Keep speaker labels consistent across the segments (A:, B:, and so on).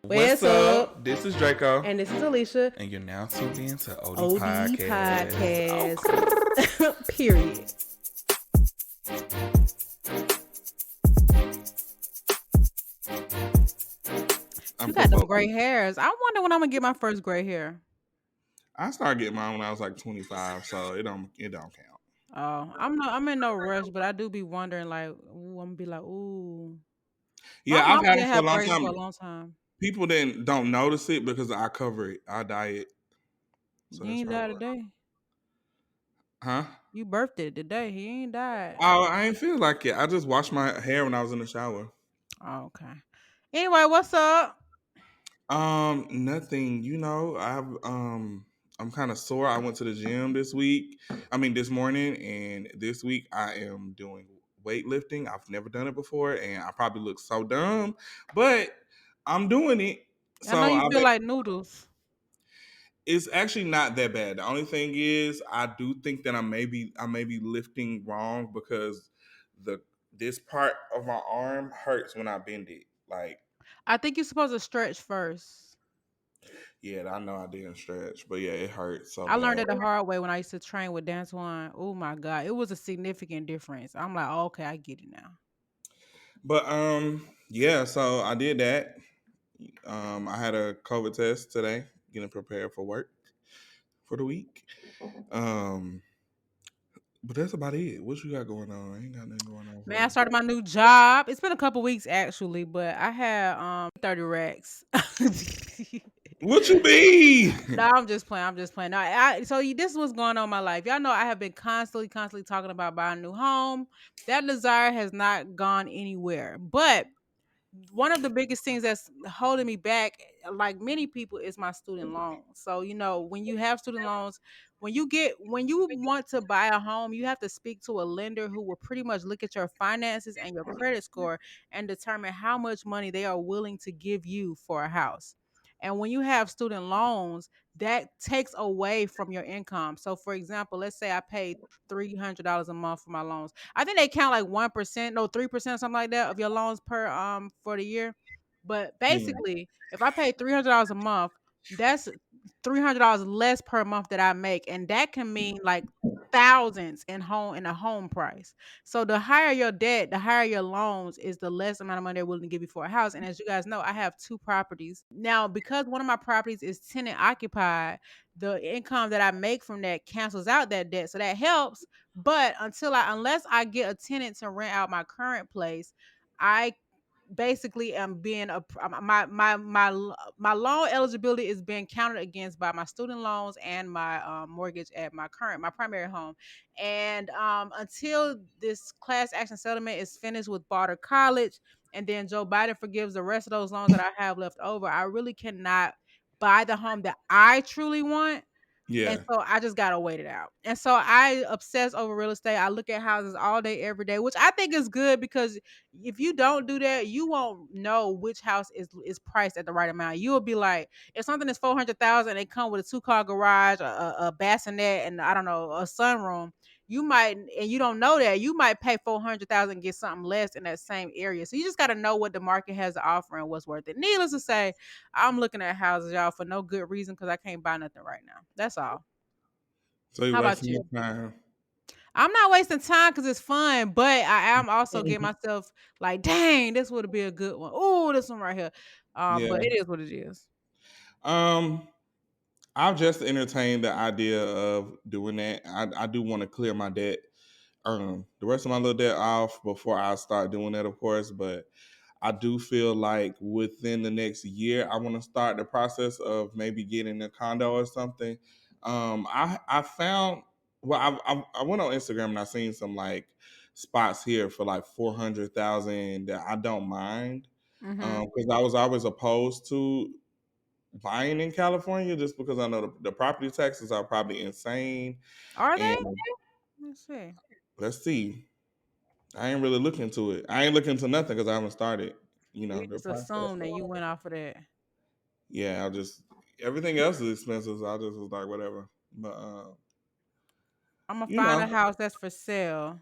A: What's up? This is Draco.
B: And this is Alicia.
A: And you're now tuned in to OD
B: OD
A: Podcast.
B: Podcast. Period. You got them gray hairs. I wonder when I'm gonna get my first gray hair.
A: I started getting mine when I was like 25, so it don't count.
B: Oh, I'm in no rush, but I do be wondering like, ooh, I'm gonna be like, ooh. My
A: Yeah, I've
B: mom
A: had
B: did
A: it for a
B: have
A: long
B: braids
A: time.
B: for a long time.
A: People don't notice it because I cover it. I dye it. So
B: You
A: that's
B: ain't
A: probably
B: died
A: what.
B: today.
A: Huh?
B: You birthed it today. He ain't died.
A: Oh, I ain't feel like it. I just washed my hair when I was in the shower.
B: Oh, okay. Anyway, what's up?
A: Nothing. I'm kind of sore. I went to the gym this morning, and this week I am doing weightlifting. I've never done it before, and I probably look so dumb, but I'm doing it.
B: I know
A: So
B: you
A: I
B: feel
A: bet
B: like noodles.
A: it's actually not that bad. The only thing is, I do think that I may be lifting wrong because the this part of my arm hurts when I bend it. Like,
B: I think you're supposed to stretch first.
A: yeah, I know I didn't stretch, but yeah, it hurts so
B: I learned
A: bad.
B: it the hard way when I used to train with Dance One. Oh my God. It was a significant difference. I'm like, oh, okay, I get it now.
A: But yeah, so I did that. I had a COVID test today, getting prepared for work for the week. Um, but that's about it. What you got going on? I ain't got nothing going on
B: Man,
A: for
B: I
A: you.
B: started my new job. It's been a couple weeks actually, but I had 30 racks.
A: What you be?
B: No, I'm just playing. I'm just playing. No, this is what's going on in my life. Y'all know I have been constantly talking about buying a new home. That desire has not gone anywhere. But one of the biggest things that's holding me back, like many people, is my student loans. So, when you have student loans, when you want to buy a home, you have to speak to a lender who will pretty much look at your finances and your credit score and determine how much money they are willing to give you for a house. And when you have student loans, that takes away from your income. So, for example, let's say I paid $300 a month for my loans. I think they count like 1%, no 3%, something like that, of your loans per for the year. But
A: Yeah.
B: basically, if I pay $300 a month, that's $300 less per month that I make, and that can mean like thousands in a home price. So the higher your debt, the higher your loans is the less amount of money they're willing to give you for a house. And as you guys know, I have two properties. Now, because one of my properties is tenant occupied, the income that I make from that cancels out that debt. So that helps. But unless I get a tenant to rent out my current place, I basically am being my loan eligibility is being counted against by my student loans and my mortgage at my primary home. And until this class action settlement is finished with Barter College, and then Joe Biden forgives the rest of those loans that I have left over, I really cannot buy the home that I truly want. And
A: Yeah.
B: so I just gotta wait it out. And so I obsess over real estate. I look at houses all day, every day, which I think is good because if you don't do that, you won't know which house is priced at the right amount. You will be like, if something is 400,000, they come with a 2-car garage, a bassinet, and I don't know, a sunroom. You might, and you don't know that, you might pay 400,000 and get something less in that same area. So you just got to know what the market has to offer and what's worth it. Needless to say, I'm looking at houses, y'all, for no good reason because I can't buy nothing right now. That's all.
A: So you
B: How about
A: wasting
B: you?
A: your time.
B: I'm not wasting time because it's fun, but I am also getting myself like, dang, this would be a good one. Oh, this one right here. But
A: Yeah.
B: it is what it is.
A: Um, I've just entertained the idea of doing that. I do want to clear my debt, the rest of my little debt off before I start doing that, of course. But I do feel like within the next year, I want to start the process of maybe getting a condo or something. I found I went on Instagram and I seen some like spots here for like 400,000 that I don't mind
B: Mm-hmm.
A: because I was always opposed to buying in California just because I know the property taxes are probably insane.
B: Are they?
A: And
B: Let's see.
A: let's see, I ain't really looking into it. I ain't looking into nothing because I haven't started,
B: We
A: the
B: just
A: process.
B: assume that you went off of that.
A: Yeah, I just everything else is expensive. So I just was like, whatever. But
B: I'm gonna
A: you
B: find
A: know,
B: a house that's for sale,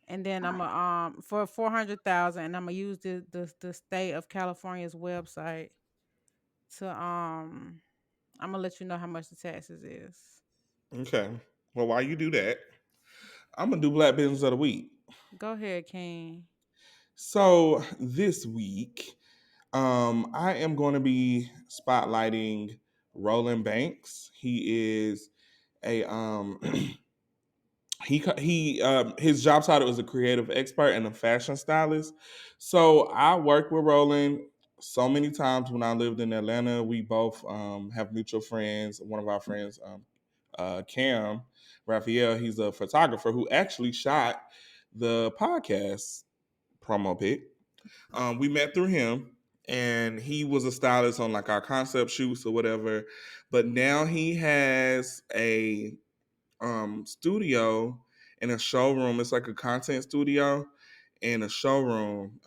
B: and then I'm gonna for 400,000, and I'm gonna use the state of California's website. to I'm gonna let you know how much the taxes is.
A: Okay. Well, while you do that, I'm gonna do Black Business of the Week.
B: Go ahead, King.
A: So this week, I am going to be spotlighting Roland Banks. He is a his job title is a creative expert and a fashion stylist. So I worked with Roland so many times when I lived in Atlanta. We both have mutual friends. One of our friends, Cam Raphael, he's a photographer who actually shot the podcast promo pic. We met through him, and he was a stylist on like our concept shoots or whatever. But now he has a studio and a showroom. It's like a content studio and a showroom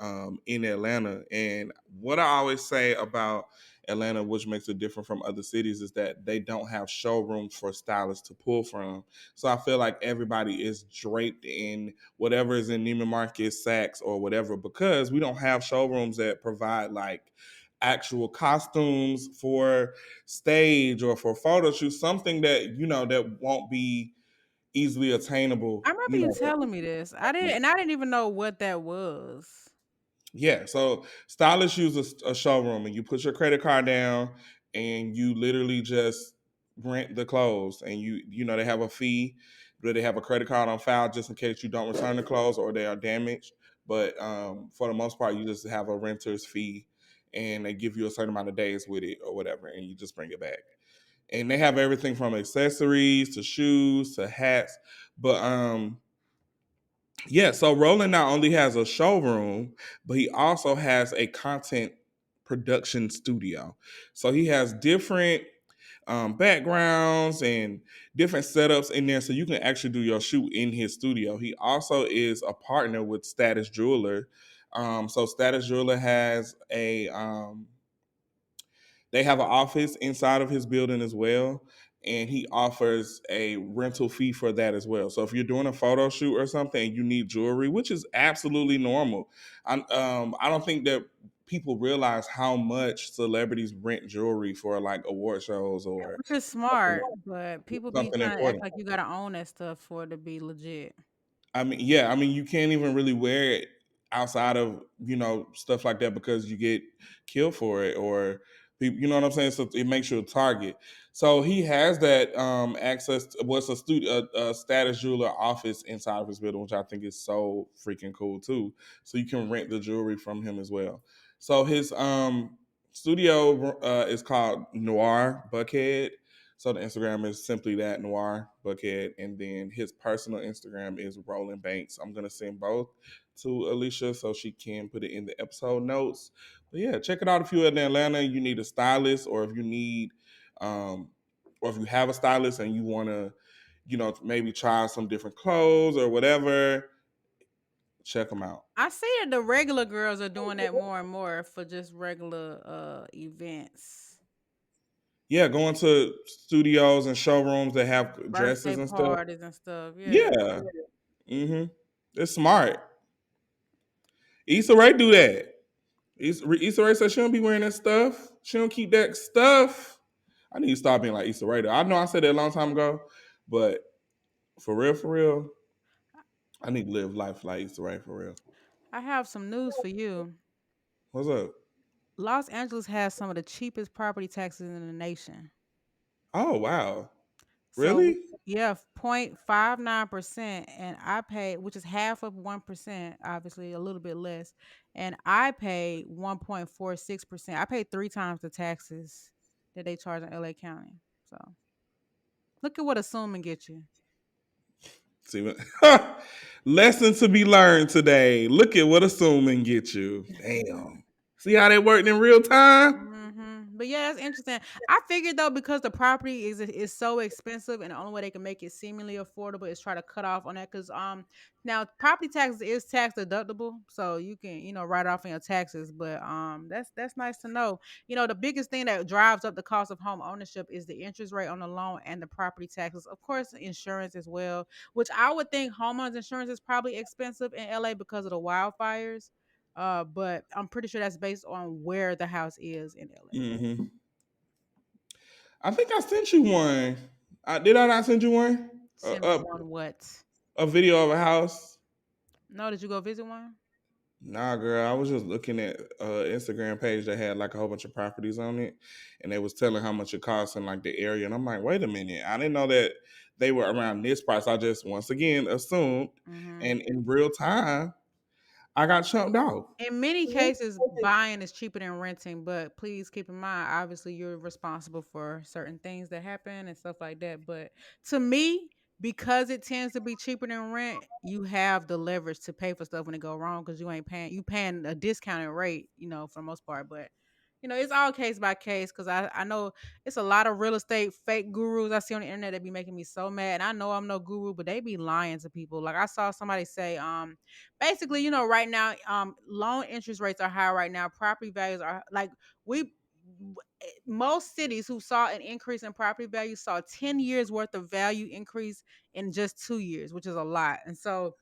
A: in Atlanta. And what I always say about Atlanta, which makes it different from other cities, is that they don't have showrooms for stylists to pull from. So I feel like everybody is draped in whatever is in Neiman Marcus, Saks, or whatever, because we don't have showrooms that provide like actual costumes for stage or for photo shoots, something that that won't be easily attainable.
B: I remember you telling me this. I didn't even know what that was.
A: Yeah, so stylists use a showroom, and you put your credit card down, and you literally just rent the clothes, and they have a fee, but they have a credit card on file just in case you don't return the clothes or they are damaged. But for the most part, you just have a renter's fee, and they give you a certain amount of days with it or whatever, and you just bring it back. And they have everything from accessories to shoes to hats. But yeah, so Roland not only has a showroom, but he also has a content production studio. So he has different backgrounds and different setups in there, so you can actually do your shoot in his studio. He also is a partner with Status Jeweler. So Status Jeweler has they have an office inside of his building as well, and he offers a rental fee for that as well. So if you're doing a photo shoot or something and you need jewelry, which is absolutely normal, I don't think that people realize how much celebrities rent jewelry for like award shows or
B: Which is smart, but people be
A: something
B: trying to act
A: important.
B: like you gotta own that stuff for it to be legit.
A: I mean, yeah, I mean, you can't even really wear it outside of stuff like that because you get killed for it, or you know what I'm saying. So it makes you a target. So he has that access. What's a status jeweler office inside of his building, which I think is so freaking cool too. So you can rent the jewelry from him as well. So his studio is called Noir Buckhead. So the Instagram is simply that Noir Buckhead, and then his personal Instagram is Roland Banks. I'm gonna send both to Alicia so she can put it in the episode notes. But yeah, check it out if you're in Atlanta. You need a stylist, or if you need, or if you have a stylist and you want to, maybe try some different clothes or whatever. Check them out.
B: I see that the regular girls are doing that more and more for just regular events.
A: Yeah, going to studios and showrooms that have dresses
B: Birthday
A: and stuff.
B: parties and stuff. Yeah.
A: Yeah. It's smart. Issa Rae do that. Issa Rae said she don't be wearing that stuff. She don't keep that stuff. I need to stop being like Issa Rae though. I know I said that a long time ago, but for real, I need to live life like Issa Rae for real.
B: I have some news for you.
A: What's up?
B: Los Angeles has some of the cheapest property taxes in the nation.
A: Oh wow.
B: So
A: Really?
B: yeah, 0.59%, and I pay, which is half of 1%, obviously a little bit less, and I pay 1.46%. I pay three times the taxes that they charge in LA County. So look at what assuming get you.
A: See what lesson to be learned today. Look at what assuming get you. Damn. See how they worked in real time?
B: But yeah, that's interesting. I figured though, because the property is so expensive, and the only way they can make it seemingly affordable is try to cut off on that. Because now property taxes is tax deductible, so you can write off on your taxes. But that's nice to know. The biggest thing that drives up the cost of home ownership is the interest rate on the loan and the property taxes. Of course, insurance as well, which I would think homeowners insurance is probably expensive in LA because of the wildfires. But I'm pretty sure that's based on where the house is in LA.
A: Mm-hmm. I think I sent you one. Did I not send you one?
B: Send me one what?
A: A video of a house.
B: No, did you go visit one?
A: Nah, girl, I was just looking at Instagram page that had like a whole bunch of properties on it, and they was telling how much it costs in like the area, and I'm like, wait a minute, I didn't know that they were around this price. I just once again assumed,
B: Hmm.
A: and in real time, I got chumped off.
B: In many cases, buying is cheaper than renting, but please keep in mind, obviously, you're responsible for certain things that happen and stuff like that. But to me, because it tends to be cheaper than rent, you have the leverage to pay for stuff when it go wrong because you paying a discounted rate, for the most part. But it's all case by case because I know it's a lot of real estate fake gurus I see on the internet that be making me so mad. And I know I'm no guru, but they be lying to people. Like I saw somebody say, basically, right now, loan interest rates are high right now. Property values are like most cities who saw an increase in property value saw 10 years worth of value increase in just 2 years, which is a lot. And so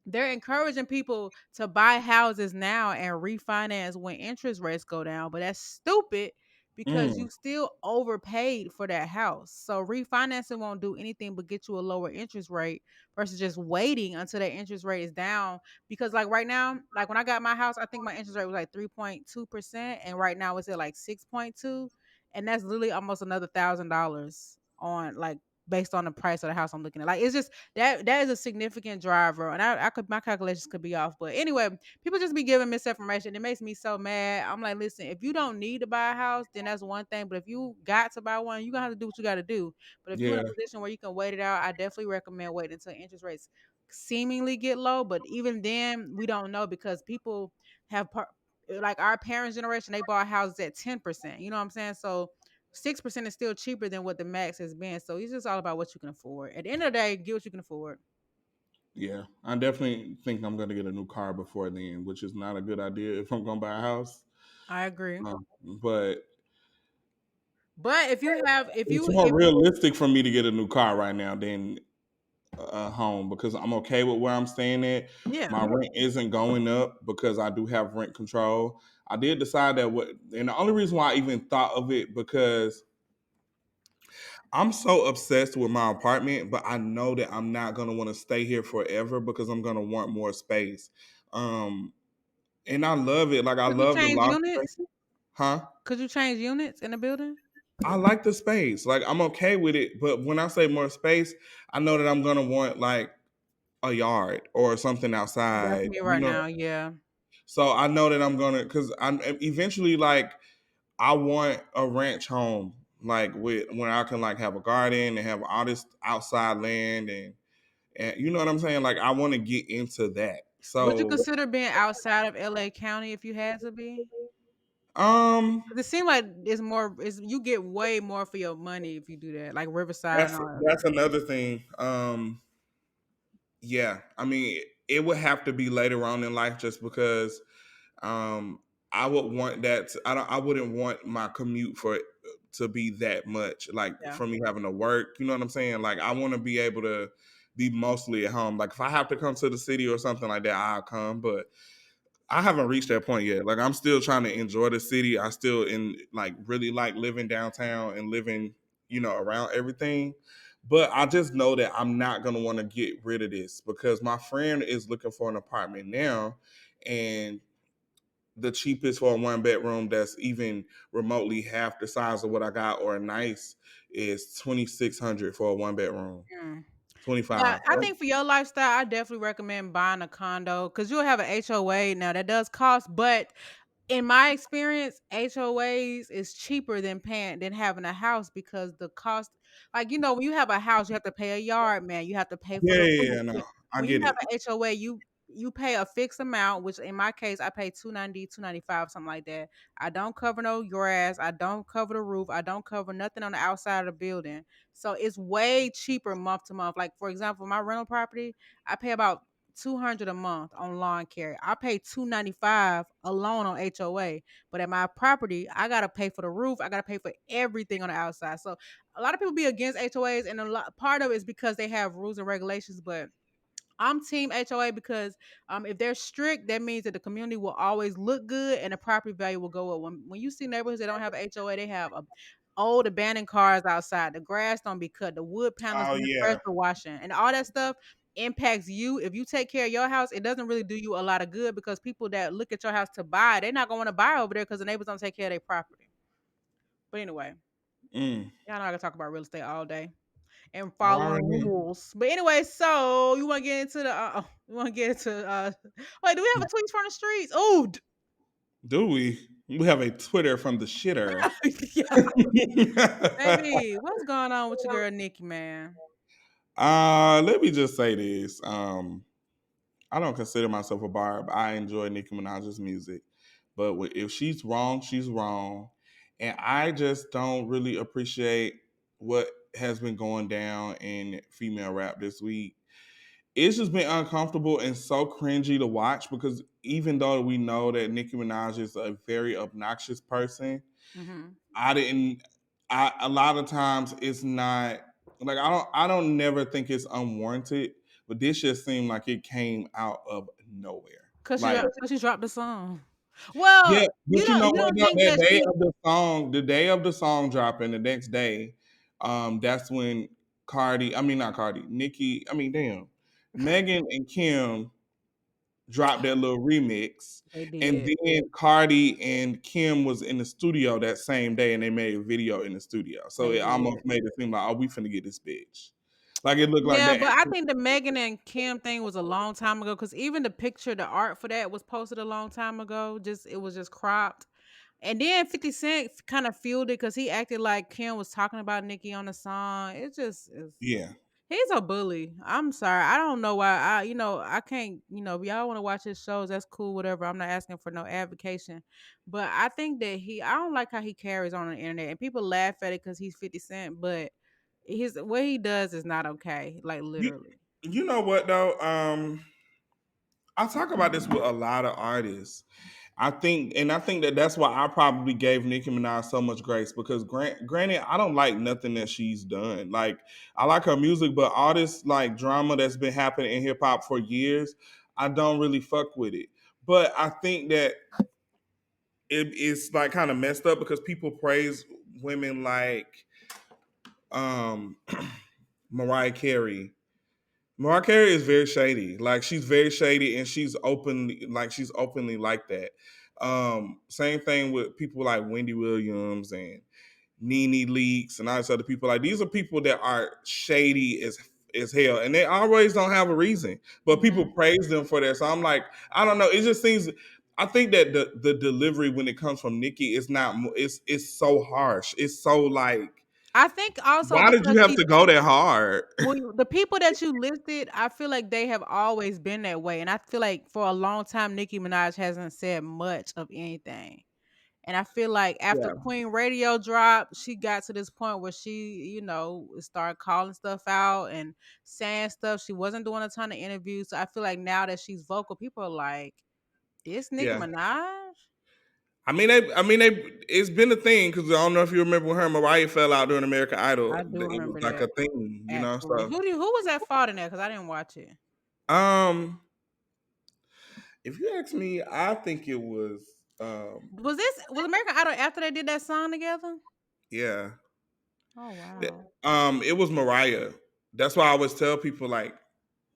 B: they're encouraging people to buy houses now and refinance when interest rates go down, but that's stupid because
A: Mm,
B: you still overpaid for that house. So refinancing won't do anything but get you a lower interest rate versus just waiting until that interest rate is down. Because like right now, like when I got my house, I think my interest rate was like 3.2%, and right now it's at like 6.2, and that's literally almost another $1,000 on like based on the price of the house I'm looking at. Like it's just that is a significant driver, and I could my calculations could be off, but anyway, people just be giving misinformation. It makes me so mad. I'm like, listen, if you don't need to buy a house, then that's one thing. But if you got to buy one, you gonna have to do what you got to do. But if you're in
A: yeah,
B: a position where you can wait it out, I definitely recommend waiting until interest rates seemingly get low. But even then, we don't know because people have like our parents' generation, they bought houses at 10%. You know what I'm saying? So 6% is still cheaper than what the max has been. So it's just all about what you can afford. At the end of the day, get what you can afford.
A: yeah. I definitely think I'm gonna get a new car before then, which is not a good idea if I'm gonna buy a house.
B: I agree.
A: But
B: But
A: it's more realistic for me to get a new car right now than home because I'm okay with where I'm staying at.
B: yeah.
A: My rent isn't going up because I do have rent control. I did decide that and the only reason why I even thought of it because I'm so obsessed with my apartment, but I know that I'm not gonna want to stay here forever because I'm gonna want more space. Um, and I love it. Like I
B: Could you
A: love the
B: change
A: loft space.
B: units?
A: Huh?
B: Could you change units in the building?
A: I like the space. Like I'm okay with it, but when I say more space, I know that I'm gonna want like a yard or something
B: That's
A: outside.
B: me
A: You
B: right
A: know,
B: now. Yeah.
A: so I know that I'm gonna because I'm eventually like I want a ranch home like with where I can like have a garden and have all this outside land and you know what I'm saying. Like I want to get into that.
B: Would you
A: So
B: consider being outside of LA County if you had to be?
A: um
B: 'Cause it seems like you get way more for your money if you do that, like Riverside and all that.
A: that's another thing. Yeah, I mean it would have to be later on in life just because um I would want I wouldn't want my commute for it to be that much like
B: Yeah.
A: for me having to work, you know what I'm saying? Like I want to be able to be mostly at home. Like if I have to come to the city or something like that, I'll come, but I haven't reached that point yet. Like I'm still trying to enjoy the city. I still really like living downtown and living, around everything. But I just know that I'm not gonna want to get rid of this because my friend is looking for an apartment now, and the cheapest for a one bedroom that's even remotely half the size of what I got or nice is 2,600 for a one bedroom.
B: Mm. Yeah,
A: 25.
B: I think for your lifestyle, I definitely recommend buying a condo because you'll have an HOA. Now that does cost, but in my experience, HOAs is cheaper than having a house because the cost, like when you have a house, you have to pay a yard man, you have to pay for
A: Yeah,
B: the
A: yeah,
B: roof.
A: yeah, no, I
B: When you
A: get
B: have
A: it.
B: an HOA, you pay a fixed amount, which in my case I pay 290, 295, something like that. I don't cover no grass, I don't cover the roof, I don't cover nothing on the outside of the building. So it's way cheaper month to month. Like for example, my rental property, I pay about 200 a month on lawn care. I pay 295 alone on HOA. But at my property, I gotta pay for the roof. I gotta pay for everything on the outside. So a lot of people be against HOAs, and part of it is because they have rules and regulations. But I'm team HOA because if they're strict, that means that the community will always look good and the property value will go up. When you see neighborhoods that don't have HOA, they have old abandoned cars outside. The grass don't be cut. The wood panels
A: Oh
B: need
A: yeah.
B: pressure washing, and all that stuff impacts you. If you take care of your house, it doesn't really do you a lot of good because people that look at your house to buy, they're not going to buy over there because the neighbors don't take care of their property. But anyway,
A: Mm.
B: y'all know I can talk about real estate all day and following
A: Already.
B: rules. But anyway, so you want to get into the you want to get into wait, do we have a tweets from the streets? Oh,
A: Do we? We have a Twitter from the shitter.
B: yeah, baby, what's going on with your girl Nikki, man?
A: Let me just say this. I don't consider myself a barb. I enjoy Nicki Minaj's music, but if she's wrong, she's wrong, and I just don't really appreciate what has been going down in female rap this week. It's just been uncomfortable and so cringy to watch because even though we know that Nicki Minaj is a very obnoxious person,
B: Mm-hmm.
A: I didn't. I a lot of times it's not like I don't never think it's unwarranted, but this just seemed like it came out of nowhere. Like
B: Cause she dropped the song.
A: yeah,
B: Well,
A: but you know
B: you
A: what
B: don't
A: though?
B: think
A: That
B: that
A: day
B: she
A: of the song, the day of the song dropping, the next day, that's when Cardi, I mean not Cardi, Nicki, I mean damn, Megan and Kim dropped their little remix.
B: they
A: And
B: did.
A: then Cardi and Kim was in the studio that same day and they made a video in the studio. So
B: They
A: it almost
B: did.
A: made it seem like, oh, we finna get this bitch. Like it looked like
B: Yeah,
A: that.
B: but I think the Megan and Kim thing was a long time ago because even the picture, the art for that was posted a long time ago. Just it was just cropped. And then 50 Cent kind of fueled it because he acted like Kim was talking about Nicki on the song. It just is.
A: Yeah.
B: He's a bully. I'm sorry. I don't know why. I can't. If y'all want to watch his shows, that's cool. Whatever. I'm not asking for no advocation, but I think that I don't like how he carries on the internet, and people laugh at it because he's 50 Cent, but his what he does is not okay. Like
A: You,
B: literally.
A: you know what though? I talk about this with a lot of artists. I think that that's why I probably gave Nicki Minaj so much grace because granted, I don't like nothing that she's done. Like I like her music, but all this like drama that's been happening in hip hop for years, I don't really fuck with it. But I think that it's like kind of messed up because people praise women like um Mariah Carey. Mariah Carey is very shady. Like she's very shady and she's openly like that. Same thing with people like Wendy Williams and Nene Leaks and all these other people. Like these are people that are shady as hell, and they always don't have a reason, but people
B: Hmm.
A: praise them for that. So I'm like, I don't know. It just seems. I think that the delivery when it comes from Nikki is not. It's so harsh. It's so like,
B: I think also
A: why did
B: because
A: you have
B: she
A: to go that hard?
B: the people that you listed, I feel like they have always been that way, and I feel like for a long time, Nicki Minaj hasn't said much of anything. And I feel like after
A: Yeah,
B: Queen Radio dropped, she got to this point where she, started calling stuff out and saying stuff. She wasn't doing a ton of interviews. So I feel like now that she's vocal, people are like, this Nicki
A: yeah.
B: Minaj?
A: I mean, it's been a thing because I don't know if you remember when her and Mariah fell out during American Idol.
B: I do
A: It was
B: remember
A: like a
B: that.
A: thing, you know.
B: Actually.
A: So,
B: Who was that fault in there? Because I didn't watch it.
A: um, if you ask me, I think it was,
B: Was American Idol after they did that song together?
A: yeah,
B: Oh wow.
A: it was Mariah. That's why I always tell people like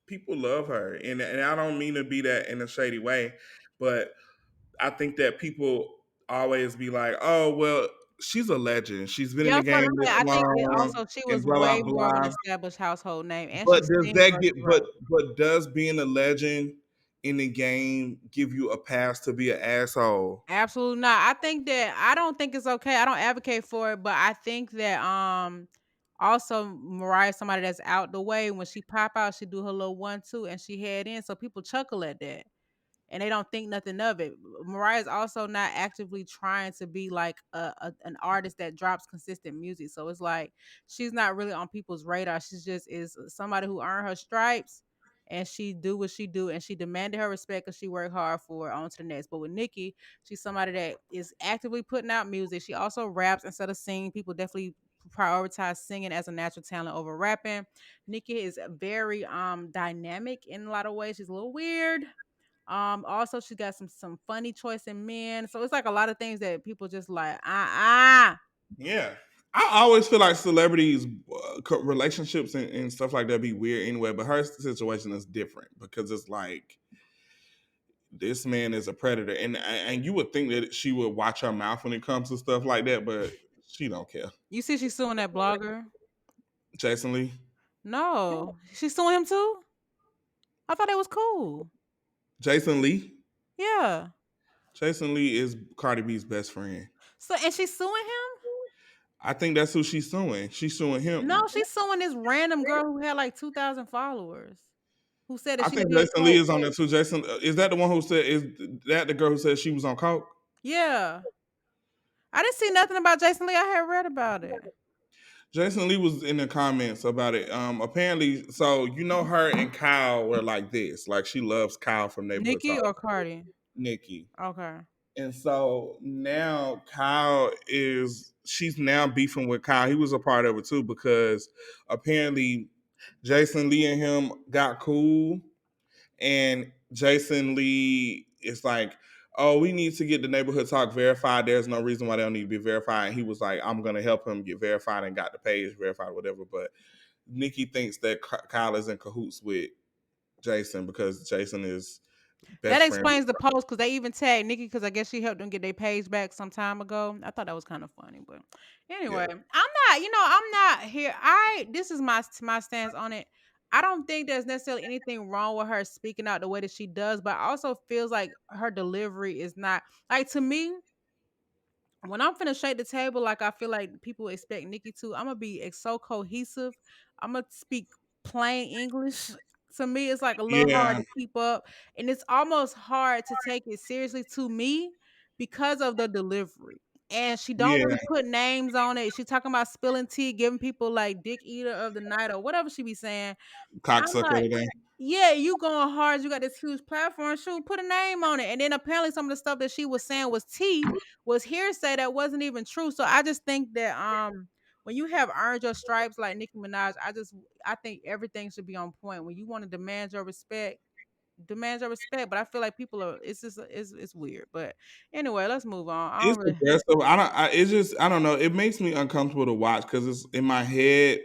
A: people love her, and I don't mean to be that in a shady way, but I think that people always be like, oh well, she's a legend. She's been in
B: Yeah, I
A: the
B: was about
A: game
B: to say,
A: this
B: I think that
A: long,
B: also she
A: and
B: was
A: blah blah
B: way more of an
A: blah.
B: established household name, and she
A: But does
B: sings
A: that
B: versus
A: get
B: rap.
A: but does being a legend in the game give you a pass to be an asshole?
B: Absolutely not. I don't think it's okay. I don't advocate for it, but I think that also Mariah's somebody that's out the way. When she pop out, she do her little 1-2 and she head in. So people chuckle at that and they don't think nothing of it. Mariah's also not actively trying to be like an artist that drops consistent music. So it's like she's not really on people's radar. She's just is somebody who earned her stripes and she do what she do and she demanded her respect because she worked hard for it on to the next. But with Nikki, she's somebody that is actively putting out music. She also raps instead of singing. People definitely prioritize singing as a natural talent over rapping. Nikki is very dynamic in a lot of ways. She's a little weird, also she got some funny choice in men. So it's like a lot of things that people just like,
A: Yeah. I always feel like celebrities relationships and stuff like that be weird anyway, but her situation is different because it's like this man is a predator, and you would think that she would watch her mouth when it comes to stuff like that, but she don't care.
B: You see, she's suing that blogger.
A: Jason Lee,
B: No, she's suing him too. I thought it was cool.
A: Jason Lee,
B: Yeah.
A: Jason Lee is Cardi B's best friend.
B: So and she's suing him.
A: I think that's who she's suing. She's suing him.
B: No, she's suing this random girl who had like 2,000 followers. Who said that
A: I
B: she
A: think
B: did
A: Jason Lee
B: coke.
A: is on there too. Jason, is that the one who said? Is that the girl who said she was on coke?
B: Yeah. I didn't see nothing about Jason Lee. I had read about it.
A: Jason Lee was in the comments about it. Apparently, so you know her and Kyle were like this. Like she loves Kyle from Neighborhood
B: Nikki
A: Talk,
B: or Cardi?
A: Nikki.
B: Okay.
A: And so now Kyle is she's now beefing with Kyle. He was a part of it too because apparently Jason Lee and him got cool, and Jason Lee is like, "Oh, we need to get the Neighborhood Talk verified. There's no reason why they don't need to be verified." And he was like, "I'm gonna help him get verified," and got the page verified, whatever. But Nikki thinks that Kyle is in cahoots with Jason because Jason is
B: That
A: best friend.
B: explains the post because they even tagged Nikki because I guess she helped them get their page back some time ago. I thought that was kind of funny, but
A: Yeah,
B: anyway, I'm not here. This is my stance on it. I don't think there's necessarily anything wrong with her speaking out the way that she does, but I also feels like her delivery is not like to me. When I'm finna shake the table, like I feel like people expect Nikki to, I'm gonna be so cohesive. I'm gonna speak plain English. To me, it's like a little hard
A: yeah,
B: to keep up, and it's almost hard to take it seriously to me because of the delivery. And she don't
A: yeah.
B: really put names on it. She talking about spilling tea, giving people like dick eater of the night or whatever she be saying. I'm
A: Cocksucker
B: like,
A: today.
B: yeah, you going hard. You got this huge platform. Shoot, put a name on it. And then apparently some of the stuff that she was saying was tea, was hearsay that wasn't even true. So I just think that when you have earned your stripes like Nicki Minaj, I think everything should be on point. When you want to demand your respect. But I feel like people are it's just it's weird. But anyway, let's move on. I
A: It's
B: don't really
A: aggressive. I don't. It's just I don't know. It makes me uncomfortable to watch because it's in my head.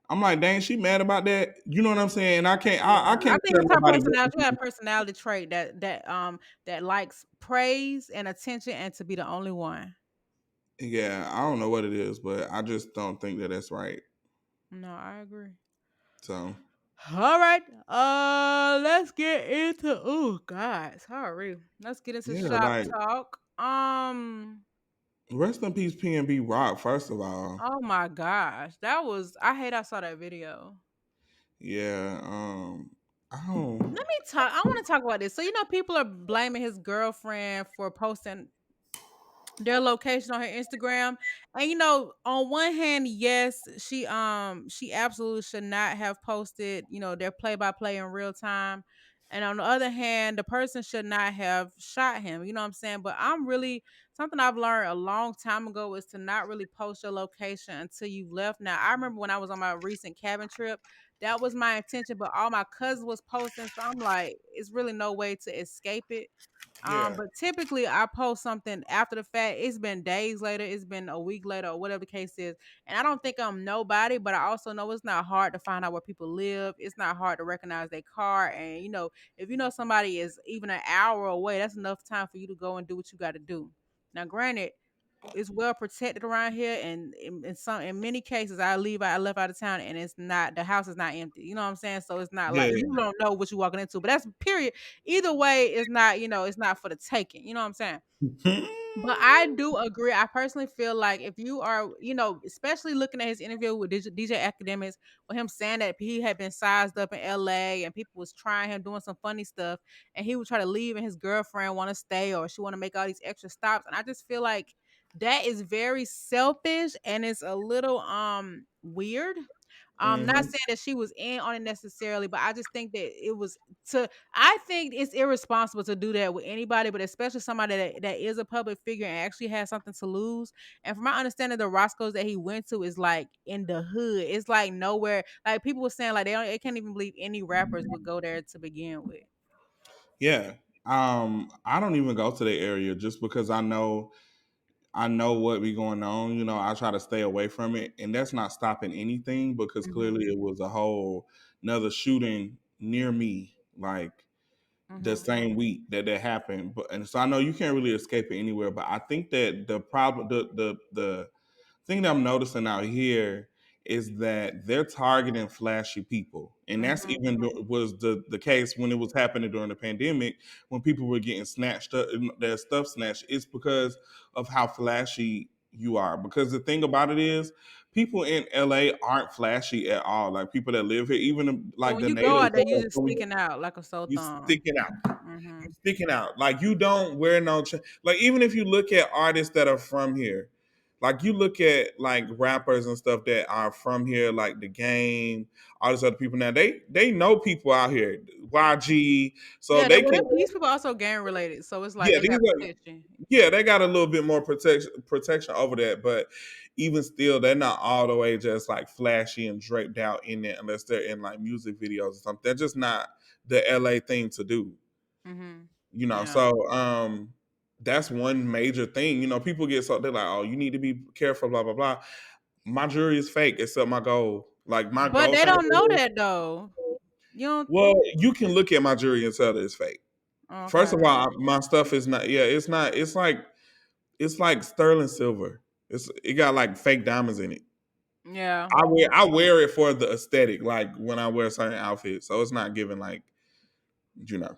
A: I'm like, dang, she mad about that. You know what I'm saying? I can't. I
B: I
A: can't
B: think
A: tell
B: it's her
A: nobody.
B: personality. You have a personality trait that likes praise and attention and to be the only one.
A: Yeah, I don't know what it is, but I just don't think that that's right.
B: No, I agree.
A: So
B: All right. Let's get into oh God, sorry. Let's get into
A: yeah,
B: shop
A: like
B: talk.
A: rest in peace, PNB Rock. First of all,
B: Oh my gosh. That was I hate I saw that video.
A: yeah. I don't.
B: Let me talk. I want to talk about this. So people are blaming his girlfriend for posting their location on her Instagram. And on one hand, yes, she absolutely should not have posted, their play by play in real time. And on the other hand, the person should not have shot him. You know what I'm saying? But I'm really something I've learned a long time ago is to not really post your location until you've left. Now, I remember when I was on my recent cabin trip, that was my intention, but all my cousins was posting. So I'm like, it's really no way to escape it.
A: Yeah,
B: But typically I post something after the fact. It's been days later, it's been a week later, or whatever the case is. And I don't think I'm nobody, but I also know it's not hard to find out where people live. It's not hard to recognize their car. And if you know somebody is even an hour away, that's enough time for you to go and do what you got to do. Now, granted, it's well protected around here, and in many cases, I left out of town, and it's not the house is not empty. You know what I'm saying? So it's not like
A: yeah.
B: you don't know what you're walking into. But that's period. Either way, it's not it's not for the taking. You know what I'm saying? But I do agree. I personally feel like if you are, especially looking at his interview with DJ Academics, with him saying that he had been sized up in LA and people was trying him doing some funny stuff, and he would try to leave, and his girlfriend want to stay or she want to make all these extra stops, and I just feel like that is very selfish and it's a little weird. Not
A: hmm
B: saying that she was in on it necessarily, but I just think that it was to I think it's irresponsible to do that with anybody, but especially somebody that is a public figure and actually has something to lose. And from my understanding, the Roscoe's that he went to is like in the hood. It's like nowhere. Like people were saying, like they can't even believe any rappers would go there to begin with.
A: Yeah. I don't even go to the area just because I know. I know what be going on. I try to stay away from it, and that's not stopping anything because clearly
B: Mhm.
A: it was a whole another shooting near me, like the
B: Mhm.
A: same week that happened. But and so I know you can't really escape it anywhere. But I think that the problem, the thing that I'm noticing out here is that they're targeting flashy people, and that's
B: Mhm.
A: even was the case when it was happening during the pandemic when people were getting snatched up, their stuff snatched. It's because of how flashy you are. Because the thing about it is, people in LA aren't flashy at all. Like people that live here, even
B: So
A: like
B: when
A: the
B: you go
A: natives,
B: out there, you just sticking out like a sore
A: you
B: thumb.
A: sticking out. You
B: Mhm.
A: sticking out. Like you don't wear no like even if you look at artists that are from here, like you look at like rappers and stuff that are from here, like the game, all these other people now, they know people out here. YG, so
B: Yeah,
A: they
B: well,
A: can
B: these people also gang related, so it's like
A: yeah,
B: they
A: these
B: got
A: are
B: protection.
A: yeah, they got a little bit more protection over that, but even still, they're not all the way just like flashy and draped out in it unless they're in like music videos or something. They're just not the LA thing to do.
B: Mhm. Yeah.
A: So that's one major thing. People get so they're like, oh, you need to be careful, blah blah blah. My jewelry is fake except my gold. Like my
B: But
A: gold
B: they
A: chain.
B: don't know that though. You don't.
A: Well, you can look at my jewelry and tell that it's fake. First
B: Okay.
A: of all, my stuff is not. Yeah, it's not. It's like sterling silver. It got like fake diamonds in it.
B: Yeah.
A: I wear it for the aesthetic, like when I wear certain outfits. So it's not giving like you know.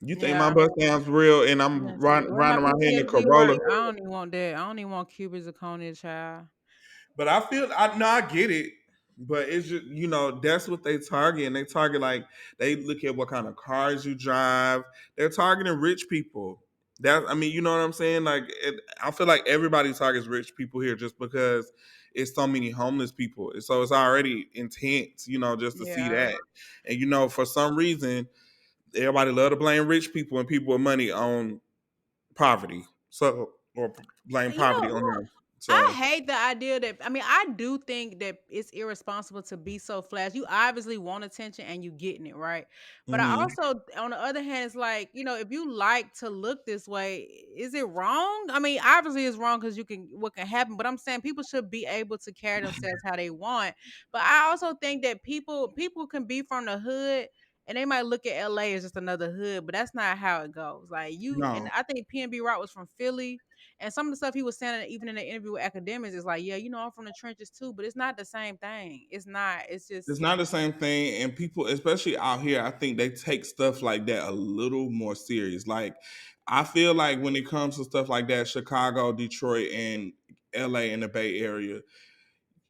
A: You think my
B: Yeah.
A: bust down's real and I'm
B: Let's see. Where my
A: riding around here in a
B: PNB
A: Corolla?
B: Rock? I don't even want that. I don't even want Cubans zirconia, child.
A: But I feel I know I get it, but it's just that's what they target, and they target like they look at what kind of cars you drive. They're targeting rich people. That I mean, you know what I'm saying? Like I feel like everybody targets rich people here just because it's so many homeless people, so it's already intense, just to see
B: Yeah.
A: that. And for some reason, everybody love to blame rich people and people with money on poverty. So or blame
B: You
A: poverty
B: know,
A: on them.
B: I
A: So
B: hate the idea that I do think that it's irresponsible to be so flash. You obviously want attention and you getting it, right? But I
A: mhm.
B: also on the other hand, it's like, if you like to look this way, is it wrong? Obviously it's wrong because you can what can happen, but I'm saying people should be able to carry themselves how they want. But I also think that people can be from the hood and they might look at LA as just another hood, but that's not how it goes. Like and
A: No,
B: I think PNB Rock was from Philly and some of the stuff he was saying, even in the interview with academics, is like, yeah, I'm from the trenches too, but it's not the same thing. It's not. It's
A: it's
B: just
A: not the same thing. And people, especially out here, I think they take stuff like that a little more serious. Like, I feel like when it comes to stuff like that, Chicago, Detroit, and LA in the Bay Area,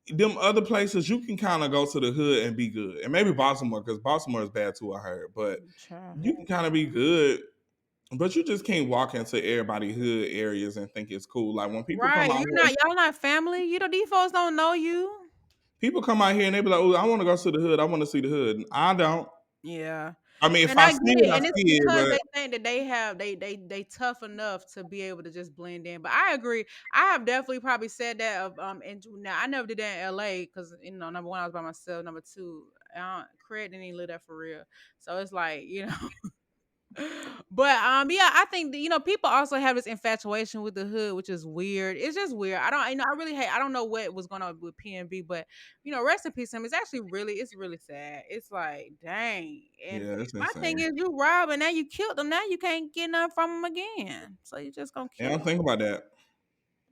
A: them other places, you can kind of go to the hood and be good. And maybe Baltimore, because Baltimore is bad too, I heard. But
B: child.
A: you can kind of be good. But you just can't walk into everybody hood areas and think it's cool. Like when people come
B: Right.
A: out
B: You're
A: here,
B: not. Y'all not family. These folks don't know you.
A: people come out here and they be like, "Oh, I want to go to the hood. I want to see the hood." I don't.
B: Yeah.
A: I mean, if
B: And
A: I
B: I
A: see
B: get
A: it,
B: it,
A: I
B: and it's
A: see it.
B: because
A: But
B: they think that they tough enough to be able to just blend in. But I agree. I have definitely probably said that of and now I never did that in LA because number one I was by myself. Number two, Craig didn't even live there for real. So it's like But yeah, I think that, people also have this infatuation with the hood, which is weird. It's just weird. I don't I really hate I don't know what was going on with PNB, but rest in peace him. It's really sad. It's like, dang. And
A: yeah, it's
B: my thing
A: insane.
B: is you rob and now you killed them. Now you can't get nothing from them again. So you just gonna
A: And
B: kill
A: don't
B: them.
A: think about that.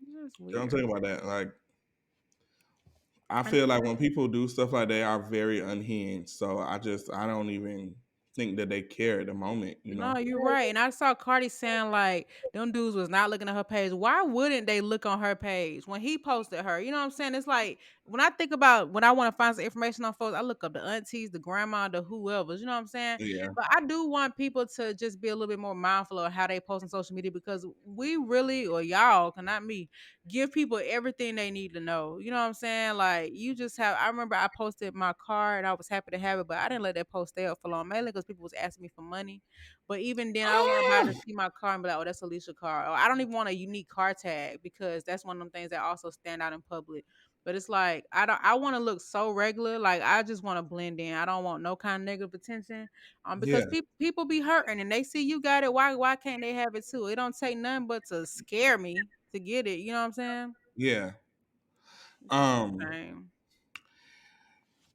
B: It's just
A: Don't
B: weird.
A: think about that. Like I
B: And
A: feel like when people do stuff like that, they are very unhinged. So I don't even think that they care at the moment.
B: No, you're right. And I saw Cardi saying like them dudes was not looking at her page. Why wouldn't they look on her page when he posted her? You know what I'm saying? It's like when I think about when I want to find some information on folks, I look up the aunties, the grandma, the whoever's. You know what I'm saying?
A: Yeah,
B: But I do want people to just be a little bit more mindful of how they post on social media because we really, or y'all, not me, give people everything they need to know. You know what I'm saying? Like you just have. I remember I posted my car and I was happy to have it, but I didn't let that post stay up for long, mainly because people was asking me for money. But even then, I don't want nobody to see my car and be like, "Oh, that's Alicia car." Or I don't even want a unique car tag because that's one of them things that also stand out in public. But it's like I don't. I want to look so regular. Like I just want to blend in. I don't want no kind of negative attention.
A: yeah.
B: Because people be hurting and they see you got it. Why can't they have it too? It don't take nothing but to scare me. to get it. You know what I'm saying?
A: Yeah.
B: That's
A: Um.
B: insane.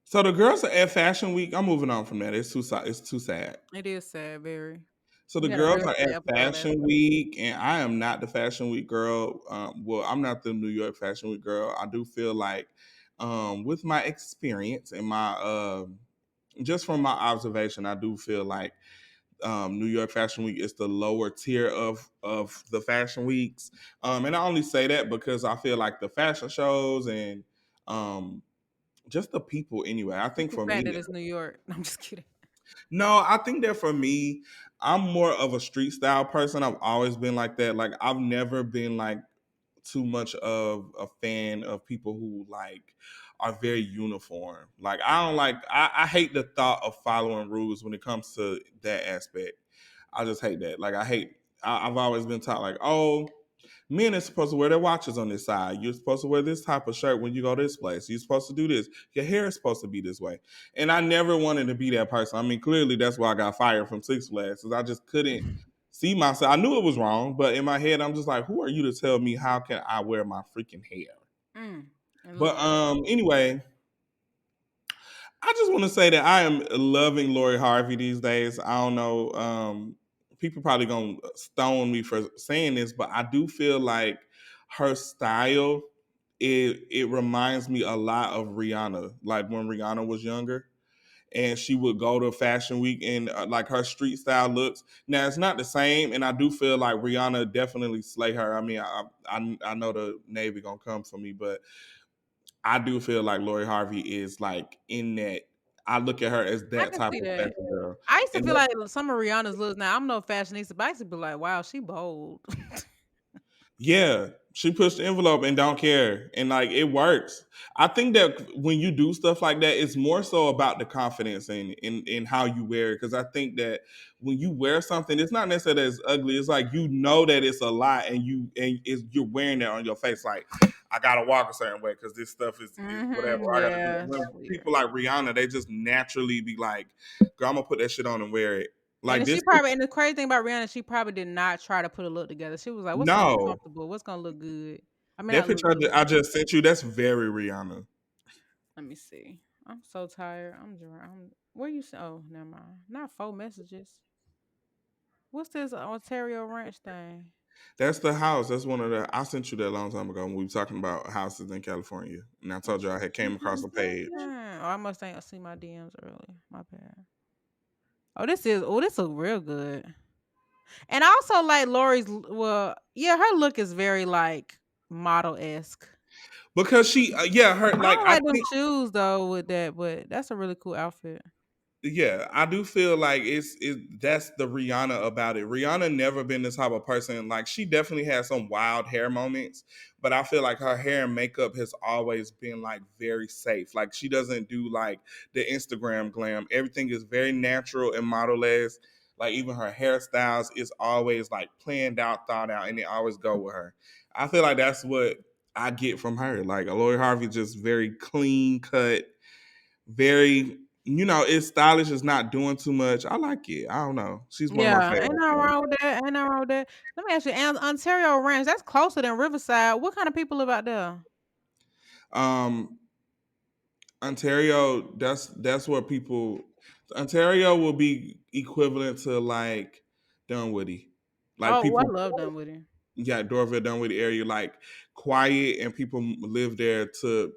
A: So the girls are at Fashion Week. I'm moving on from that. It's too sad.
B: It is sad, very.
A: So the
B: We had a
A: girls
B: real
A: are
B: sad
A: at
B: episode last
A: Fashion
B: week.
A: Week, and I am not the Fashion Week girl. Well, I'm not the New York Fashion Week girl. I do feel like, with my experience and my just from my observation, I do feel like New York Fashion Week is the lower tier of the fashion weeks. And I only say that because I feel like the fashion shows and um, just the people anyway. I
B: Just
A: think
B: the
A: for
B: fact
A: me,
B: that it's New York. I'm just kidding.
A: no, I think that for me, I'm more of a street style person. I've always been like that. Like I've never been like too much of a fan of people who like are very uniform. Like I don't like I hate the thought of following rules when it comes to that aspect. I just hate that. Like I've always been taught like, oh, men are supposed to wear their watches on this side. You're supposed to wear this type of shirt when you go this place. You're supposed to do this. Your hair is supposed to be this way. And I never wanted to be that person. I mean, clearly that's why I got fired from Six Flags, because I just couldn't see myself. I knew it was wrong, but in my head, I'm just like, who are you to tell me how can I wear my freaking hair?
B: And
A: But
B: look good.
A: anyway, I just want to say that I am loving Lori Harvey these days. I don't know. People probably gonna stone me for saying this, but I do feel like her style it reminds me a lot of Rihanna. Like when Rihanna was younger, and she would go to Fashion Week and like her street style looks. Now it's not the same, and I do feel like Rihanna definitely slay her. I mean, I know the Navy gonna come for me, but I do feel like Lori Harvey is like in that. I look at her as
B: I
A: that
B: can
A: type
B: see
A: of
B: that.
A: fashion girl.
B: I used to
A: And
B: feel like some of Rihanna's looks. Now I'm no fashionista, but I used to be like, wow, she bold.
A: yeah, she pushed the envelope and don't care. And like it works. I think that when you do stuff like that, it's more so about the confidence and in how you wear it. Cause I think that when you wear something, it's not necessarily that it's ugly. It's like you know that it's a lot and you're wearing that on your face. Like, I gotta walk a certain way because this stuff is whatever. I gotta do.
B: Yeah, it's
A: When
B: weird.
A: people like Rihanna, they just naturally be like, girl, I'm gonna put that shit on and wear it.
B: And
A: Like
B: then she
A: this
B: probably and the crazy thing about Rihanna, she probably did not try to put a look together. She was like, "What's gonna be
A: no.
B: comfortable? What's gonna look good?" I mean,
A: That
B: not look
A: picture
B: good.
A: I just sent you, that's very Rihanna.
B: Let me see. I'm so tired. I'm where you? Oh, never mind. Not 4 messages. What's this Ontario Ranch thing?
A: That's the house. That's one of the. I sent you that a long time ago when we were talking about houses in California, and I told you I had came across a page.
B: Oh, I must ain't see my DMs early. My bad. This look real good. And I also like Lori's. Well, yeah, her look is very like model esque.
A: Because she, yeah, her
B: I
A: like
B: don't
A: I
B: like them
A: think
B: shoes though with that, but that's a really cool outfit.
A: yeah, I do feel like that's the Rihanna about it. Rihanna never been the type of person like she definitely has some wild hair moments, but I feel like her hair and makeup has always been like very safe. Like she doesn't do like the Instagram glam. Everything is very natural and model-esque. Like even her hairstyles is always like planned out, thought out, and they always go with her. I feel like that's what I get from her. Like Lori Harvey just very clean cut, very it's stylish. It's not doing too much. I like it. I don't know. She's one of my
B: Yeah, ain't
A: favorites.
B: nothing wrong with that. Ain't nothing wrong with that. Let me ask you, Ontario Ranch, that's closer than Riverside. What kind of people live out there?
A: Um, Ontario. That's where people. Ontario will be equivalent to like Dunwoody, like
B: Oh, I
A: people.
B: love Dunwoody.
A: Yeah, Dorville, Dunwoody area, like quiet, and people live there to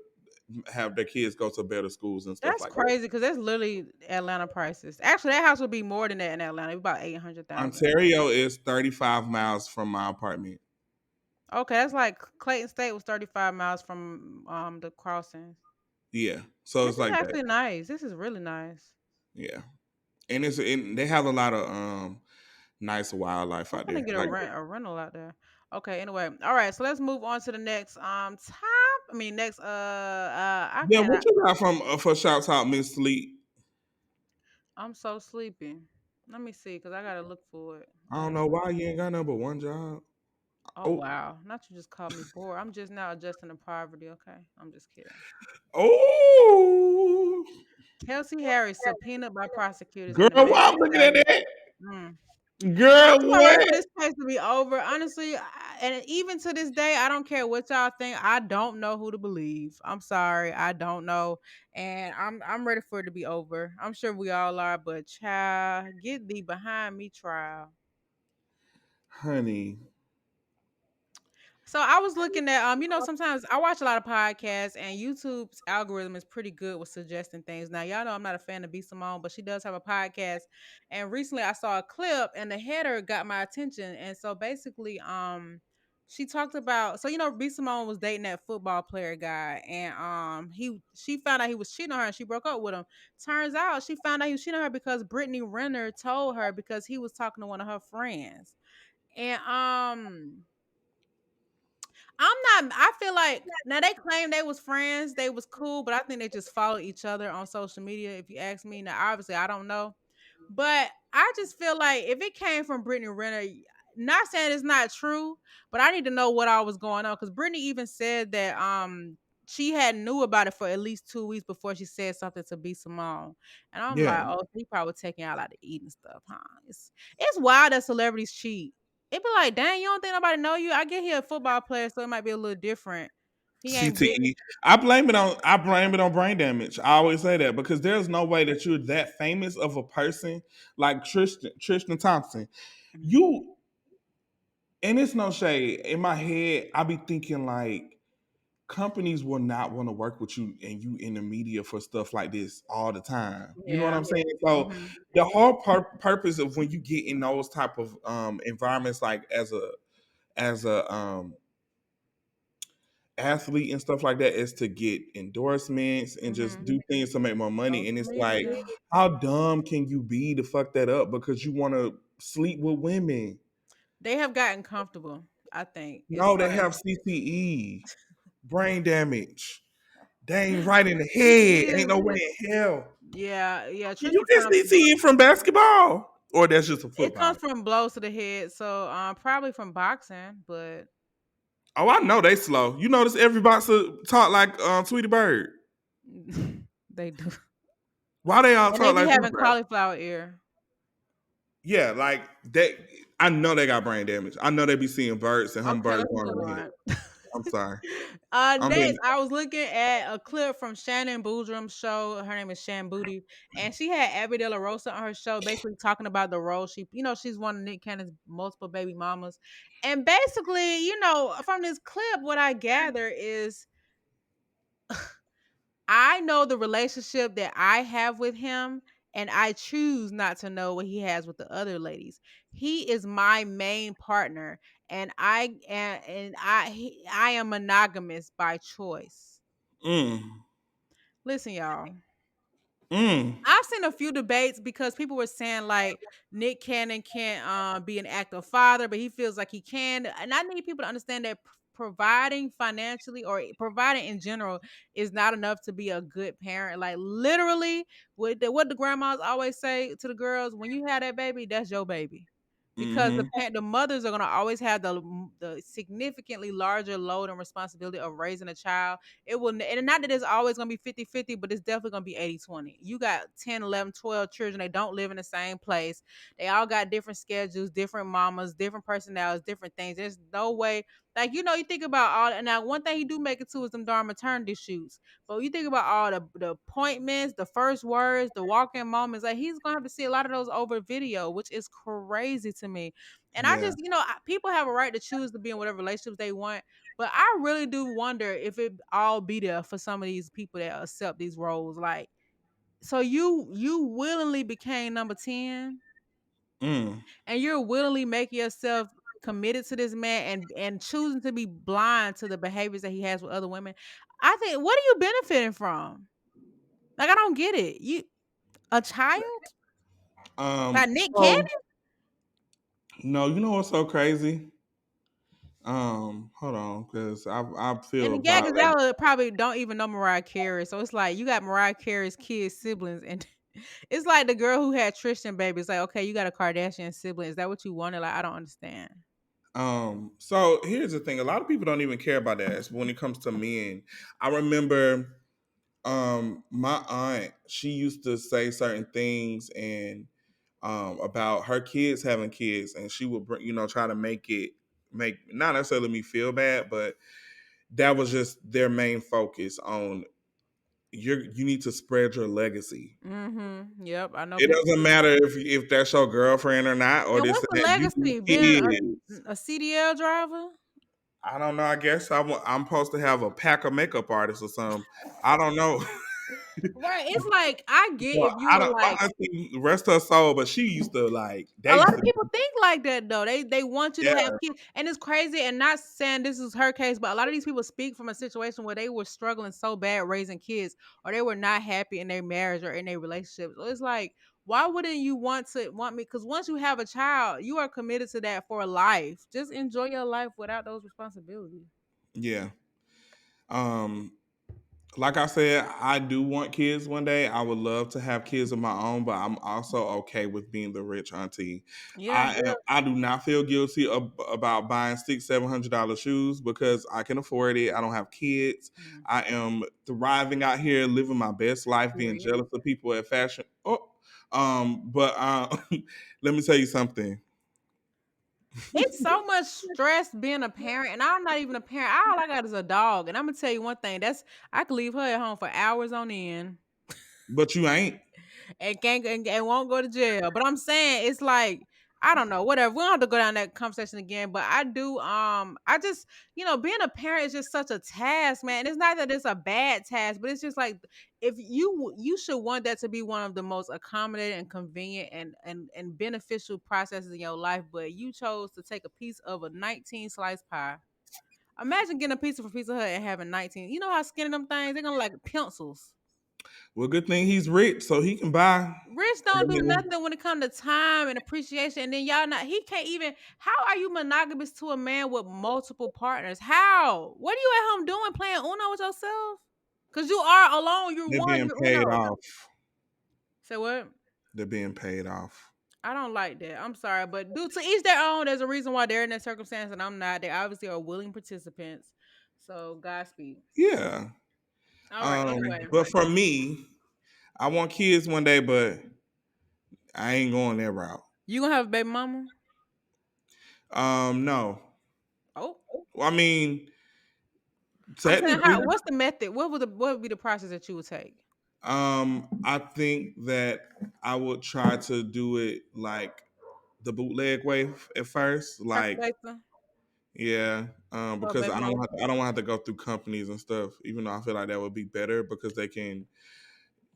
A: have their kids go to better schools and stuff
B: That's
A: like that.
B: crazy because that's literally Atlanta prices. Actually, that house would be more than that in Atlanta. It'd be about 800,000.
A: Ontario is 35 miles from my apartment.
B: Okay, that's like Clayton State was 35 miles from the crossings.
A: Yeah, so
B: This
A: it's
B: is
A: like that.
B: actually nice. This is really nice.
A: Yeah. They have a lot of nice wildlife
B: I'm
A: out
B: gonna
A: there.
B: get
A: Like
B: a rental out there. Okay, anyway. All right, so let's move on to the next next I
A: yeah, what
B: cannot
A: you got from for shouts out Miss Sleep?
B: I'm so sleepy. Let me see, because I gotta look for it.
A: I don't know why you ain't got number one job.
B: Oh
A: Oh,
B: wow. Not you just called me bored. I'm just now adjusting to poverty, okay? I'm just kidding.
A: oh,
B: Kelsey Harris subpoenaed by prosecutors
A: girl,
B: in the
A: why
B: Megan
A: I'm
B: Thee
A: looking at
B: Stallion.
A: that?
B: Mm.
A: Girl,
B: I'm so ready
A: what?
B: for this place to be over. Honestly, and even to this day, I don't care what y'all think. I don't know who to believe. I'm sorry, I don't know, and I'm ready for it to be over. I'm sure we all are, but child, get thee behind me, trial.
A: Honey.
B: So I was looking at sometimes I watch a lot of podcasts and YouTube's algorithm is pretty good with suggesting things. Now y'all know I'm not a fan of B Simone, but she does have a podcast. And recently I saw a clip and the header got my attention. And so basically, she talked about B Simone was dating that football player guy and she found out he was cheating on her and she broke up with him. Turns out she found out he was cheating on her because Brittany Renner told her because he was talking to one of her friends. And I feel like now they claim they was friends, they was cool, but I think they just follow each other on social media. If you ask me, now obviously I don't know, but I just feel like if it came from Brittany Renner, not saying it's not true, but I need to know what all was going on because Brittany even said that she had knew about it for at least 2 weeks before she said something to B Simone, and I'm
A: Yeah.
B: like, oh, he probably taking y'all out to eat and stuff, huh? It's wild that celebrities cheat. It be like, dang, you don't think nobody know you? I get he a football player, so it might be a little different. He ain't big.
A: CTE. I blame it on brain damage. I always say that because there's no way that you're that famous of a person like Tristan Thompson.
B: Mhm.
A: You and it's no shade. In my head, I be thinking like companies will not want to work with you and you in the media for stuff like this all the time. You know what
B: Yeah.
A: I'm saying? So
B: Hmm.
A: the whole purpose of when you get in those type of environments, like as a athlete and stuff like that, is to get endorsements and just
B: Hmm.
A: do things to make more money. And
B: Social
A: it's like,
B: media.
A: how dumb can you be to fuck that up because you want to sleep with women?
B: They have gotten comfortable. I think it's
A: No, they
B: like
A: have CTE, brain damage. They ain't right in the
B: it
A: head. Ain't
B: is.
A: no way in hell.
B: Yeah, yeah.
A: Can you
B: Tristan
A: get
B: Thompson.
A: CTE from basketball? Or that's just a
B: It
A: football?
B: comes from blows to the head, so probably from boxing, but
A: Oh, I know they slow. You notice every boxer talk like Tweety Bird.
B: they do.
A: Why they all
B: And they
A: talk
B: be
A: like Tweety
B: having
A: Bird?
B: cauliflower ear.
A: Yeah, like they. I know they got brain damage. I know they be seeing birds and
B: Okay,
A: hummingbirds
B: let's
A: going
B: move
A: on their head.
B: on.
A: I'm sorry. I'm
B: Next,
A: being.
B: I was looking at a clip from Shannon Boodram's show. Her name is Shan Booty, and she had Abby Delarosa on her show, basically talking about the role she's one of Nick Cannon's multiple baby mamas, and basically, from this clip, what I gather is I know the relationship that I have with him, and I choose not to know what he has with the other ladies. He is my main partner, and I am monogamous by choice.
A: Mm,
B: Listen, y'all.
A: mm,
B: I've seen a few debates because people were saying like Nick Cannon can't be an active father, but he feels like he can. And I need people to understand that providing financially or providing in general is not enough to be a good parent. Like literally, what the grandmas always say to the girls: when you have that baby, that's your baby. Because
A: mm-hmm,
B: the mothers are gonna always have the significantly larger load and responsibility of raising a child. It will, and not that it's always going to be 50-50, but it's definitely going to be 80-20. You got 10, 11, 12 children. They don't live in the same place. They all got different schedules, different mamas, different personalities, different things. There's no way, like, you think about all, and now one thing he do make it to is them darn maternity shoots. But you think about all the appointments, the first words, the walk-in moments, like he's going to have to see a lot of those over video, which is crazy to me. And I
A: yeah.
B: just, people have a right to choose to be in whatever relationships they want. But I really do wonder if it all be there for some of these people that accept these roles. Like, so you willingly became number 10
A: Mm.
B: and you're willingly making yourself committed to this man and choosing to be blind to the behaviors that he has with other women. I think what are you benefiting from? Like I don't get it. You a child? Like Nick Cannon?
A: So no, you know what's so crazy? Hold on, because I
B: And
A: feel
B: the gag is
A: violated.
B: y'all probably don't even know Mariah Carey. So it's like you got Mariah Carey's kids, siblings, and it's like the girl who had Tristan baby. It's like, okay, you got a Kardashian sibling. Is that what you wanted? Like, I don't understand.
A: So here's the thing: a lot of people don't even care about that when it comes to men. I remember, my aunt, she used to say certain things, and about her kids having kids, and she would bring, try to make not necessarily me feel bad, but that was just their main focus on you need to spread your legacy.
B: Mm-hmm. Yep. I know
A: It
B: people
A: doesn't
B: do.
A: matter if that's your girlfriend or not, or
B: And
A: this
B: what's
A: and
B: the
A: that. You
B: legacy? Being
A: kids.
B: a CDL driver?
A: I don't know. I guess I'm supposed to have a pack of makeup artists or something. I don't know.
B: Right. It's like I get
A: Well,
B: if you
A: I
B: were
A: don't. My
B: like
A: auntie, rest her soul, but she used to like. They
B: a lot
A: used
B: of
A: to.
B: people think like that though. They want you to
A: Yeah,
B: have kids, and it's crazy. And not saying this is her case, but a lot of these people speak from a situation where they were struggling so bad raising kids, or they were not happy in their marriage or in their relationship. So it's like, why wouldn't you want me? Because once you have a child, you are committed to that for life. Just enjoy your life without those responsibilities.
A: yeah. Um, like I said, I do want kids one day. I would love to have kids of my own, but I'm also okay with being the rich auntie.
B: Yeah,
A: I do not feel guilty about buying $600-700 shoes because I can afford it. I don't have kids.
B: mm,
A: I am thriving out here, living my best life, being
B: period.
A: jealous of people at fashion. But let me tell you something.
B: It's so much stress being a parent, and I'm not even a parent. All I got is a dog, and I'm gonna tell you one thing. That's I could leave her at home for hours on end
A: But you ain't.
B: and can't and won't go to jail. But I'm saying it's like I don't know, whatever. We don't have to go down that conversation again. But I do. I just being a parent is just such a task, man. It's not that it's a bad task, but it's just like if you should want that to be one of the most accommodating and convenient and beneficial processes in your life. But you chose to take a piece of a 19 slice pie. Imagine getting a pizza from Pizza Hut and having 19. You know how skinny them things? They're gonna like pencils.
A: Well, good thing he's rich, so he can buy.
B: Rich don't do nothing when it comes to time and appreciation. And then y'all not he can't even how are you monogamous to a man with multiple partners? How? What are you at home doing playing Uno with yourself? Cause you are alone, you're
A: They're
B: one,
A: being
B: you're
A: paid
B: Uno.
A: off.
B: Say what?
A: They're being paid off.
B: I don't like that. I'm sorry, but due to each their own, there's a reason why they're in that circumstance and I'm not. They obviously are willing participants. So Godspeed.
A: Yeah.
B: All right, anyway.
A: But for me, I want kids one day, but I ain't going that route.
B: You gonna have a baby mama?
A: No.
B: Oh.
A: I mean,
B: I'm saying
A: technically,
B: how what's the method? What would be the process that you would take?
A: I think that I would try to do it like the bootleg way at first. Like,
B: Percolator
A: yeah,
B: for a
A: because
B: baby mama?
A: I don't want to have to go through companies and stuff. Even though I feel like that would be better because they can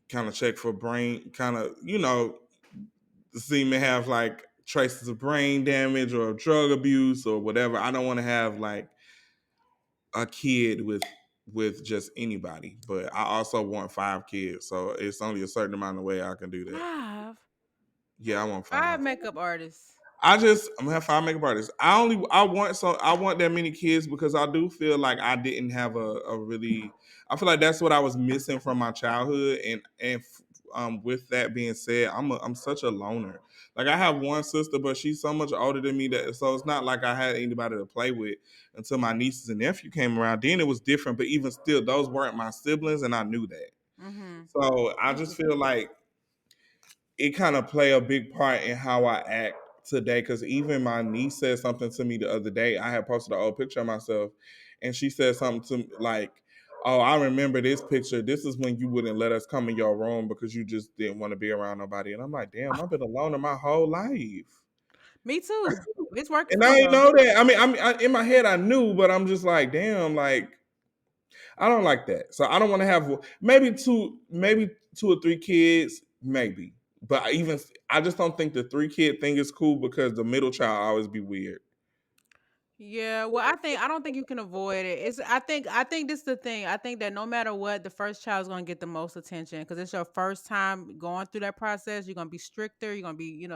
A: kind of check for brain, kind of see me have like traces of brain damage or drug abuse or whatever. I don't want to have like a kid with just anybody, but I also want 5 kids. So it's only a certain amount of way I can do that.
B: 5?
A: Yeah, I want
B: 5
A: 5.
B: makeup artists.
A: I'm gonna have 5 makeup artists. I want that many kids because I do feel like I didn't have a really. I feel like that's what I was missing from my childhood, and with that being said, I'm such a loner. Like I have one sister, but she's so much older than me that so it's not like I had anybody to play with until my nieces and nephew came around. Then it was different, but even still, those weren't my siblings, and I knew that.
B: Mhm.
A: So I just feel like it kind of play a big part in how I act today. Because even my niece said something to me the other day. I had posted an old picture of myself, and she said something to me like, "Oh, I remember this picture. This is when you wouldn't let us come in your room because you just didn't want to be around nobody." And I'm like, "Damn, I've been alone in my whole life."
B: Me too. It's working
A: And
B: for
A: I ain't
B: her.
A: know that. In my head, I knew, but I'm just like, damn, like I don't like that. So I don't want to have maybe 2 or 3 kids, maybe. But I just don't think the 3 kid thing is cool because the middle child always be weird.
B: Yeah, well, I don't think you can avoid it. I think this is the thing. I think that no matter what, the first child is going to get the most attention because it's your first time going through that process. You're going to be stricter. You're going to be,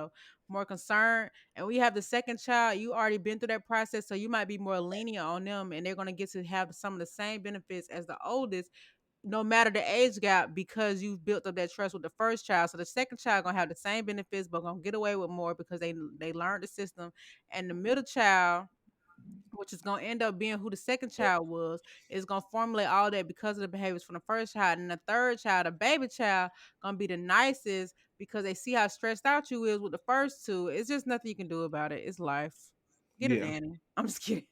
B: more concerned. And we have the second child. You already been through that process, so you might be more lenient on them, and they're going to get to have some of the same benefits as the oldest, no matter the age gap, because you've built up that trust with the first child. So the second child gonna have the same benefits, but gonna get away with more because they learned the system, and the middle child, which is gonna end up being who the second child was, is gonna formulate all that because of the behaviors from the first child. And the third child, the baby child, gonna be the nicest, because they see how stressed out you is with the first two. It's just nothing you can do about it. It's life. Get a
A: Yeah.
B: nanny. I'm just kidding.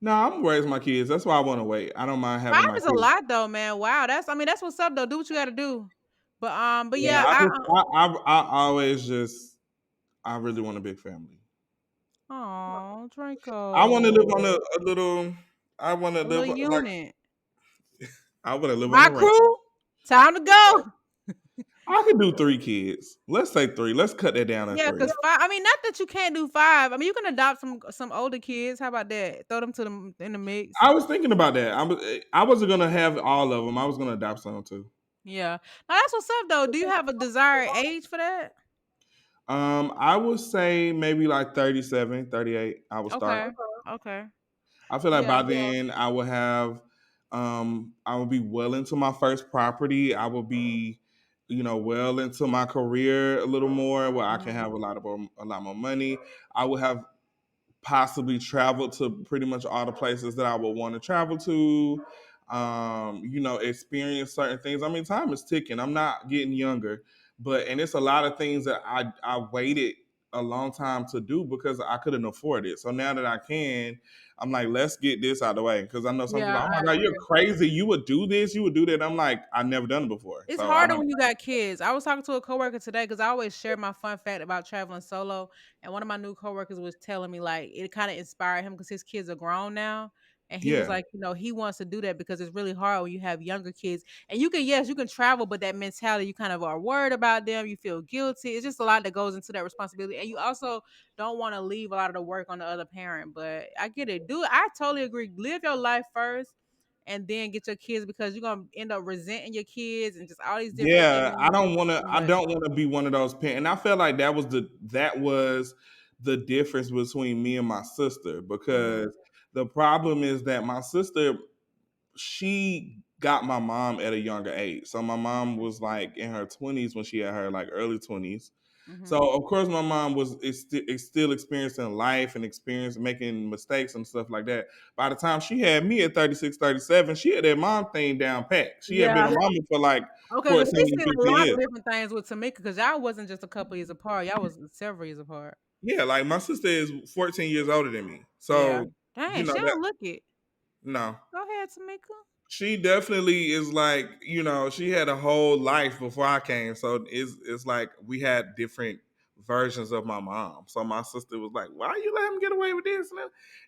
A: No, I'm gonna raise my kids. That's why I want to wait. I don't mind having
B: 5
A: my
B: is a
A: kids.
B: lot though, man. Wow, that's what's up though. Do what you got to do. But
A: Yeah,
B: yeah,
A: I always just I really want a big family.
B: oh
A: I want to live on
B: Draco,
A: a little. I want to
B: a
A: live
B: little
A: like
B: unit.
A: I want to live on
B: My
A: a ranch.
B: crew, time to go.
A: I could do 3 kids. Let's say 3. Let's cut that down to
B: Yeah,
A: 3.
B: cause 5. I mean, not that you can't do 5. I mean, you can adopt some older kids. How about that? Throw them to them in the mix.
A: I was thinking about that. I wasn't gonna have all of them. I was gonna adopt some too.
B: Yeah. Now that's what's up though. Do you have a desired age for that?
A: I would say maybe like 37, 38. I would start.
B: Okay. Okay.
A: I feel like
B: Yeah.
A: by then I will have, I will be well into my first property. I will be, well into my career a little more, where I can
B: Mhm.
A: have a lot more money. I will have possibly traveled to pretty much all the places that I would want to travel to. Experience certain things. I mean, time is ticking. I'm not getting younger, and it's a lot of things that I waited a long time to do because I couldn't afford it. So now that I can, I'm like, let's get this out of the way. Because I know some people,
B: Yeah,
A: oh my
B: I
A: God, you're
B: agree.
A: crazy. You would do this, you would do that. I'm like, I've never done it before.
B: It's
A: So I
B: harder
A: don't
B: when you got kids. I was talking to a coworker today because I always share my fun fact about traveling solo, and one of my new coworkers was telling me like it kind of inspired him because his kids are grown now, and he was
A: yeah.
B: like, he wants to do that because it's really hard when you have younger kids, and you can yes, you can travel, but that mentality you kind of are worried about them, you feel guilty. It's just a lot that goes into that responsibility, and you also don't want to leave a lot of the work on the other parent. But I get it. I totally agree. Live your life first and then get your kids because you're gonna end up resenting your kids and just all these different
A: Yeah,
B: things. It's too
A: I
B: much.
A: don't wanna be one of those parents. And I felt like that was the difference between me and my sister
B: Mhm.
A: because the problem is that my sister, she got my mom at a younger age. So my mom was like in her 20s when she had her like early 20s. So
B: Mhm.
A: of course my mom is still experiencing life and experience making mistakes and stuff like that. By the time she had me at 36, 37, she had that mom thing down pat. She had been
B: Yeah.
A: a mama for like
B: Okay, because
A: 14,
B: we seen a
A: 15
B: lot of
A: years.
B: different things with Tamika because y'all wasn't just a couple years apart. Y'all was several years apart.
A: Yeah, like my sister is 14 years older than me.
B: Yeah.
A: So,
B: Dang, she
A: that
B: don't look it.
A: no.
B: Go ahead, Tamika.
A: She definitely is like, she had a whole life before I came. So it's like we had different versions of my mom. So my sister was like, "Why you let him get away with this?"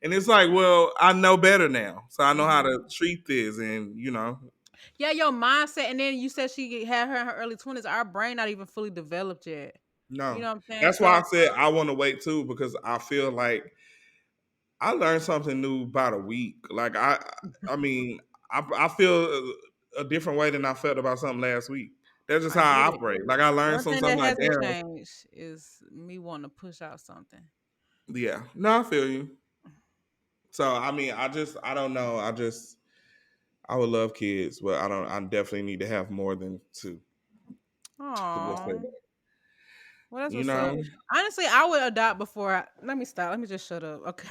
A: And it's like, well, I know better now, so I know how
B: Mhm.
A: to treat this, and
B: Yeah, your mindset, and then you said she had her in her early 20s. Our brain not even fully developed yet. You
A: no.
B: know what I'm saying?
A: That's why I
B: So
A: said I want to wait too because I feel like I learned something new about a week. Like I mean, I feel a different way than I felt about something last week. That's just
B: I
A: how
B: get
A: I
B: it.
A: operate. Like I learned
B: One thing
A: something
B: that
A: like,
B: hasn't
A: damn,
B: changed is me wanting to push out something.
A: yeah. No, I feel you. So I mean, I don't know. I would love kids, but I definitely need to have more than two. Let's say
B: Oh,
A: that.
B: well, that's
A: You
B: what's up.
A: know?
B: Honestly, I would adopt before. Let me stop. Let me just shut up. Okay.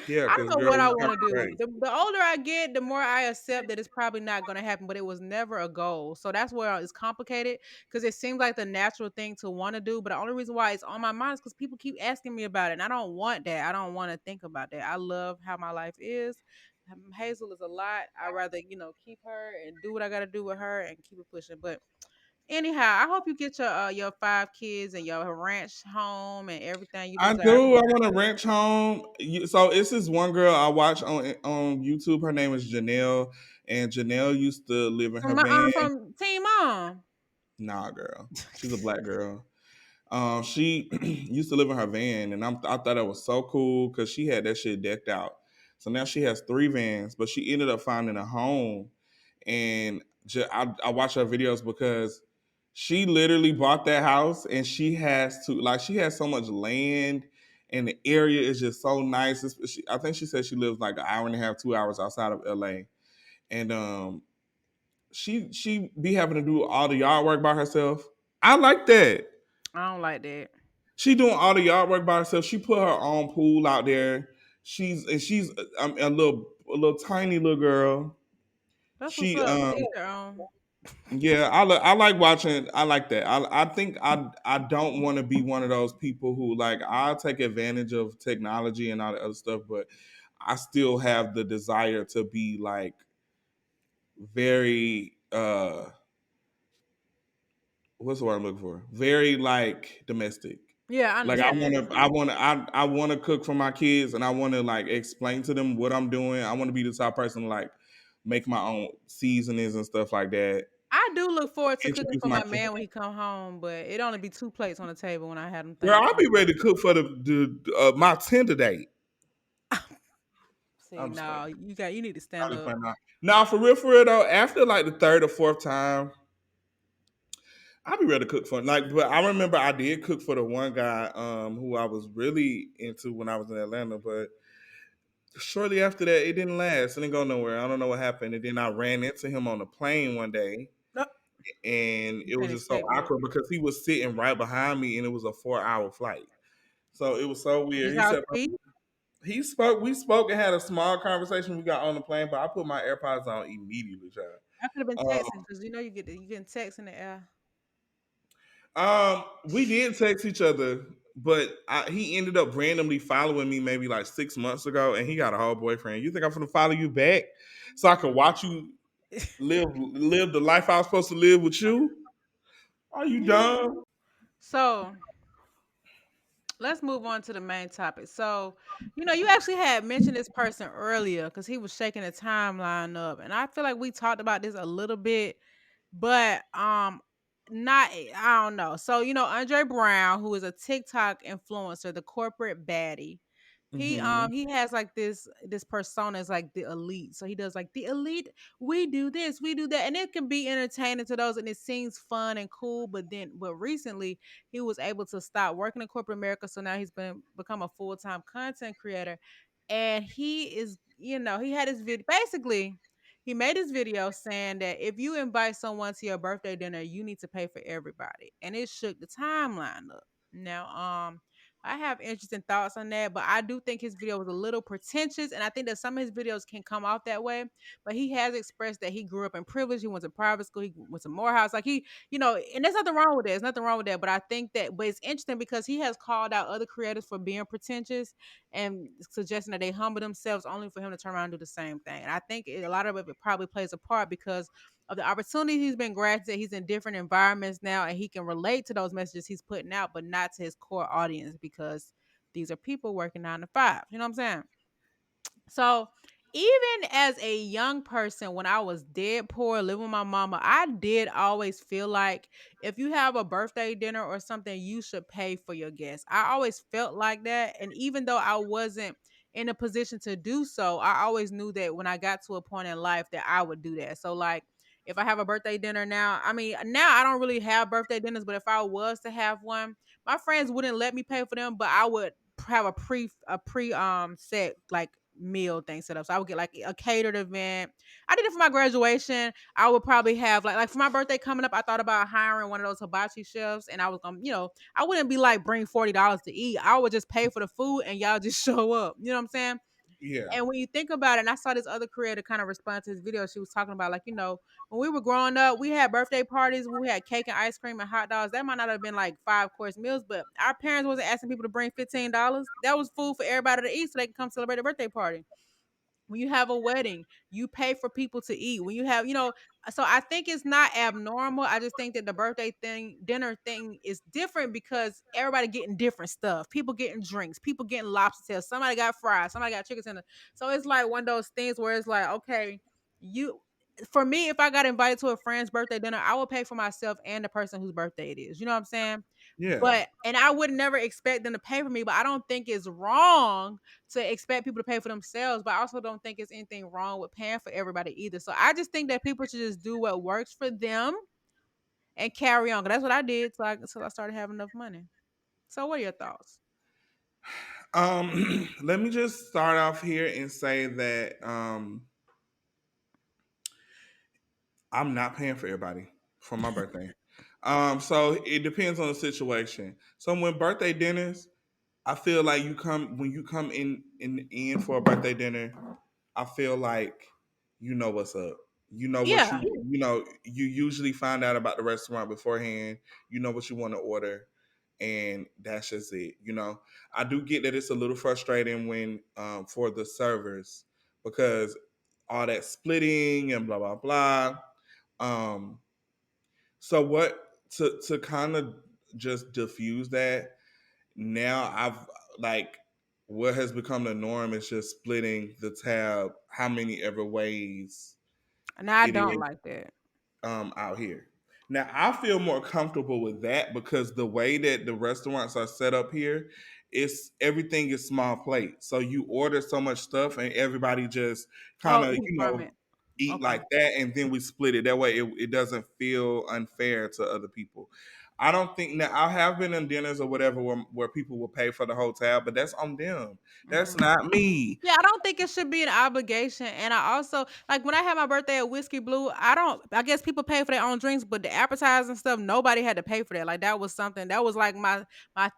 A: Yeah,
B: I
A: because
B: don't know
A: girl,
B: what I
A: you
B: want
A: got
B: to do.
A: great.
B: The older I get, the more I accept that it's probably not going to happen, but it was never a goal. So that's where it's complicated because it seems like the natural thing to want to do. But the only reason why it's on my mind is because people keep asking me about it. And I don't want that. I don't want to think about that. I love how my life is. Hazel is a lot. I'd rather, keep her and do what I got to do with her and keep it pushing. But anyhow, I hope you get your 5 kids and your ranch home and everything you
A: I
B: desire.
A: do. I want to ranch home. So it's this one girl I watch on YouTube. Her name is Janelle, and Janelle used to live in her van.
B: From Team Mom.
A: Nah, girl, she's a black girl. She used to live in her van, and I thought it was so cool because she had that shit decked out. So now she has 3 vans, but she ended up finding a home, and I watch her videos because she literally bought that house, and she has so much land, and the area is just so nice. I think she said she lives like an hour and a half, 2 hours outside of LA, and she be having to do all the yard work by herself. I like that.
B: I don't like that.
A: She doing all the yard work by herself. She put her own pool out there. She's a little tiny little girl.
B: That's what's
A: She
B: up. To each their own.
A: Yeah, I like watching. I like that. I think I don't want to be one of those people who like I'll take advantage of technology and all the other stuff, but I still have the desire to be like very what's the word I'm looking for? Very like domestic.
B: Yeah, I
A: Like I
B: understand.
A: want to, I want to cook for my kids, and I want to like explain to them what I'm doing. I want to be the type of person to, like make my own seasonings and stuff like that.
B: I do look forward to cooking
A: Introduce
B: for
A: my
B: my
A: kids.
B: man when he come home, but it only be 2 plates on the table when I have them
A: Girl,
B: things
A: I'll
B: on.
A: be ready to cook for the my Tinder date.
B: See,
A: I'm just playing.
B: no, you need to
A: I'm
B: stand
A: just
B: up.
A: playing. Now, for real though, after like the third or fourth time, I'll be ready to cook for like. But I remember I did cook for the one guy who I was really into when I was in Atlanta, but shortly after that, it didn't last. It didn't go nowhere. I don't know what happened. And then I ran into him on the plane one day,
B: No,
A: and
B: you
A: it was
B: can't
A: just so
B: escape that.
A: awkward because he was sitting right behind me, and it was a 4 hour flight. So it was so weird.
B: Did
A: He
B: y'all
A: said
B: speak?
A: he spoke. We spoke and had a small conversation. We got on the plane, but I put my AirPods on immediately, child.
B: I could have been
A: Um,
B: texting because you getting text in the air.
A: we did text each other, but he ended up randomly following me maybe like 6 months ago, and he got a whole boyfriend. You think I'm gonna follow you back so I can watch you live the life I was supposed to live with you? Are you dumb?
B: So let's move on to the main topic. So, you actually had mentioned this person earlier because he was shaking the timeline up, and I feel like we talked about this a little bit, but not I don't know. So, Andre Brown, who is a TikTok influencer, the corporate baddie. He
A: Hmm.
B: he has like this persona is like the elite. So he does like the elite, we do this, we do that. And it can be entertaining to those and it seems fun and cool. But recently he was able to stop working in corporate America. So now he's become a full-time content creator. And he had his video basically he made his video saying that if you invite someone to your birthday dinner, you need to pay for everybody. And it shook the timeline up. Now, I have interesting thoughts on that, but I do think his video was a little pretentious, and I think that some of his videos can come off that way. But he has expressed that he grew up in privilege. He went to private school. He went to Morehouse. Like and there's nothing wrong with that. There's nothing wrong with that. But I think but it's interesting because he has called out other creators for being pretentious and suggesting that they humble themselves, only for him to turn around and do the same thing. And I think a lot of it probably plays a part because of the opportunities he's been granted. He's in different environments now and he can relate to those messages he's putting out, but not to his core audience because these are people working 9 to 5. You know what I'm saying? So even as a young person, when I was dead poor, living with my mama, I did always feel like if you have a birthday dinner or something, you should pay for your guests. I always felt like that. And even though I wasn't in a position to do so, I always knew that when I got to a point in life that I would do that. So like if I have a birthday dinner now, I mean, now I don't really have birthday dinners, but if I was to have one, my friends wouldn't let me pay for them, but I would have a pre set like meal thing set up. So I would get like a catered event. I did it for my graduation. I would probably have like for my birthday coming up, I thought about hiring one of those hibachi chefs and I was I wouldn't be like bring $40 to eat. I would just pay for the food and y'all just show up. You know what I'm saying?
A: Yeah,
B: And when you think about it, and I saw this other creator kind of respond to his video, she was talking about like, when we were growing up, we had birthday parties, we had cake and ice cream and hot dogs. That might not have been like 5 course meals, but our parents wasn't asking people to bring $15. That was food for everybody to eat so they can come celebrate a birthday party. When you have a wedding, you pay for people to eat. When you have, so I think it's not abnormal. I just think that the dinner thing is different because everybody getting different stuff. People getting drinks, people getting lobster tails. Somebody got fries, somebody got chicken tender. So it's like one of those things where it's like, okay, you for me, if I got invited to a friend's birthday dinner, I would pay for myself and the person whose birthday it is. You know what I'm saying?
A: yeah.
B: And I would never expect them to pay for me, but I don't think it's wrong to expect people to pay for themselves, but I also don't think it's anything wrong with paying for everybody either. So I just think that people should just do what works for them and carry on. 'Cause that's what I did until I started having enough money. So what are your thoughts?
A: Let me just start off here and say that I'm not paying for everybody for my birthday. So it depends on the situation. So when birthday dinners, I feel like when you come in for a birthday dinner, I feel like you know what's up. You know what
B: Yeah.
A: you know. You usually find out about the restaurant beforehand. You know what you want to order, and that's just it. You know, I do get that it's a little frustrating when for the servers because all that splitting and blah blah blah. Um, so what to kind of just diffuse that now I've like what has become the norm is just splitting the tab how many ever ways
B: And I
A: it
B: don't
A: is
B: like that.
A: out here. Now I feel more comfortable with that because the way that the restaurants are set up here, it's everything is small plate. So you order so much stuff and everybody just kind
B: Oh,
A: of,
B: eat from it.
A: eat
B: Okay.
A: like that and then we split it. That way it doesn't feel unfair to other people. I don't think now I have been in dinners or whatever where people will pay for the whole tab, but that's on them. That's
B: Mhm.
A: not me.
B: Yeah, I don't think it should be an obligation. And I also like when I had my birthday at Whiskey Blue, I guess people pay for their own drinks, but the appetizers and stuff, nobody had to pay for that. Like that was something that was like my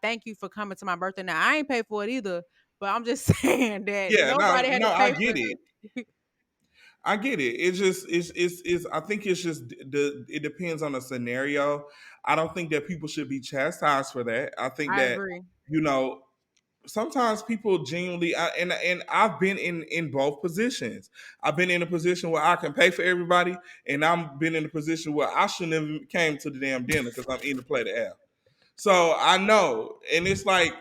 B: thank you for coming to my birthday. Now I ain't paid for it either, but I'm just saying that
A: Yeah,
B: nobody
A: no,
B: had
A: no,
B: to
A: I
B: pay for
A: get it.
B: it.
A: I get it. It's just it's I think it's just the it depends on the scenario. I don't think that people should be chastised for that. I think
B: I
A: that
B: agree.
A: you know sometimes people genuinely and I've been in both positions. I've been in a position where I can pay for everybody, and I've been in a position where I shouldn't have even came to the damn dinner because I'm eating a plate of air. So I know, and it's like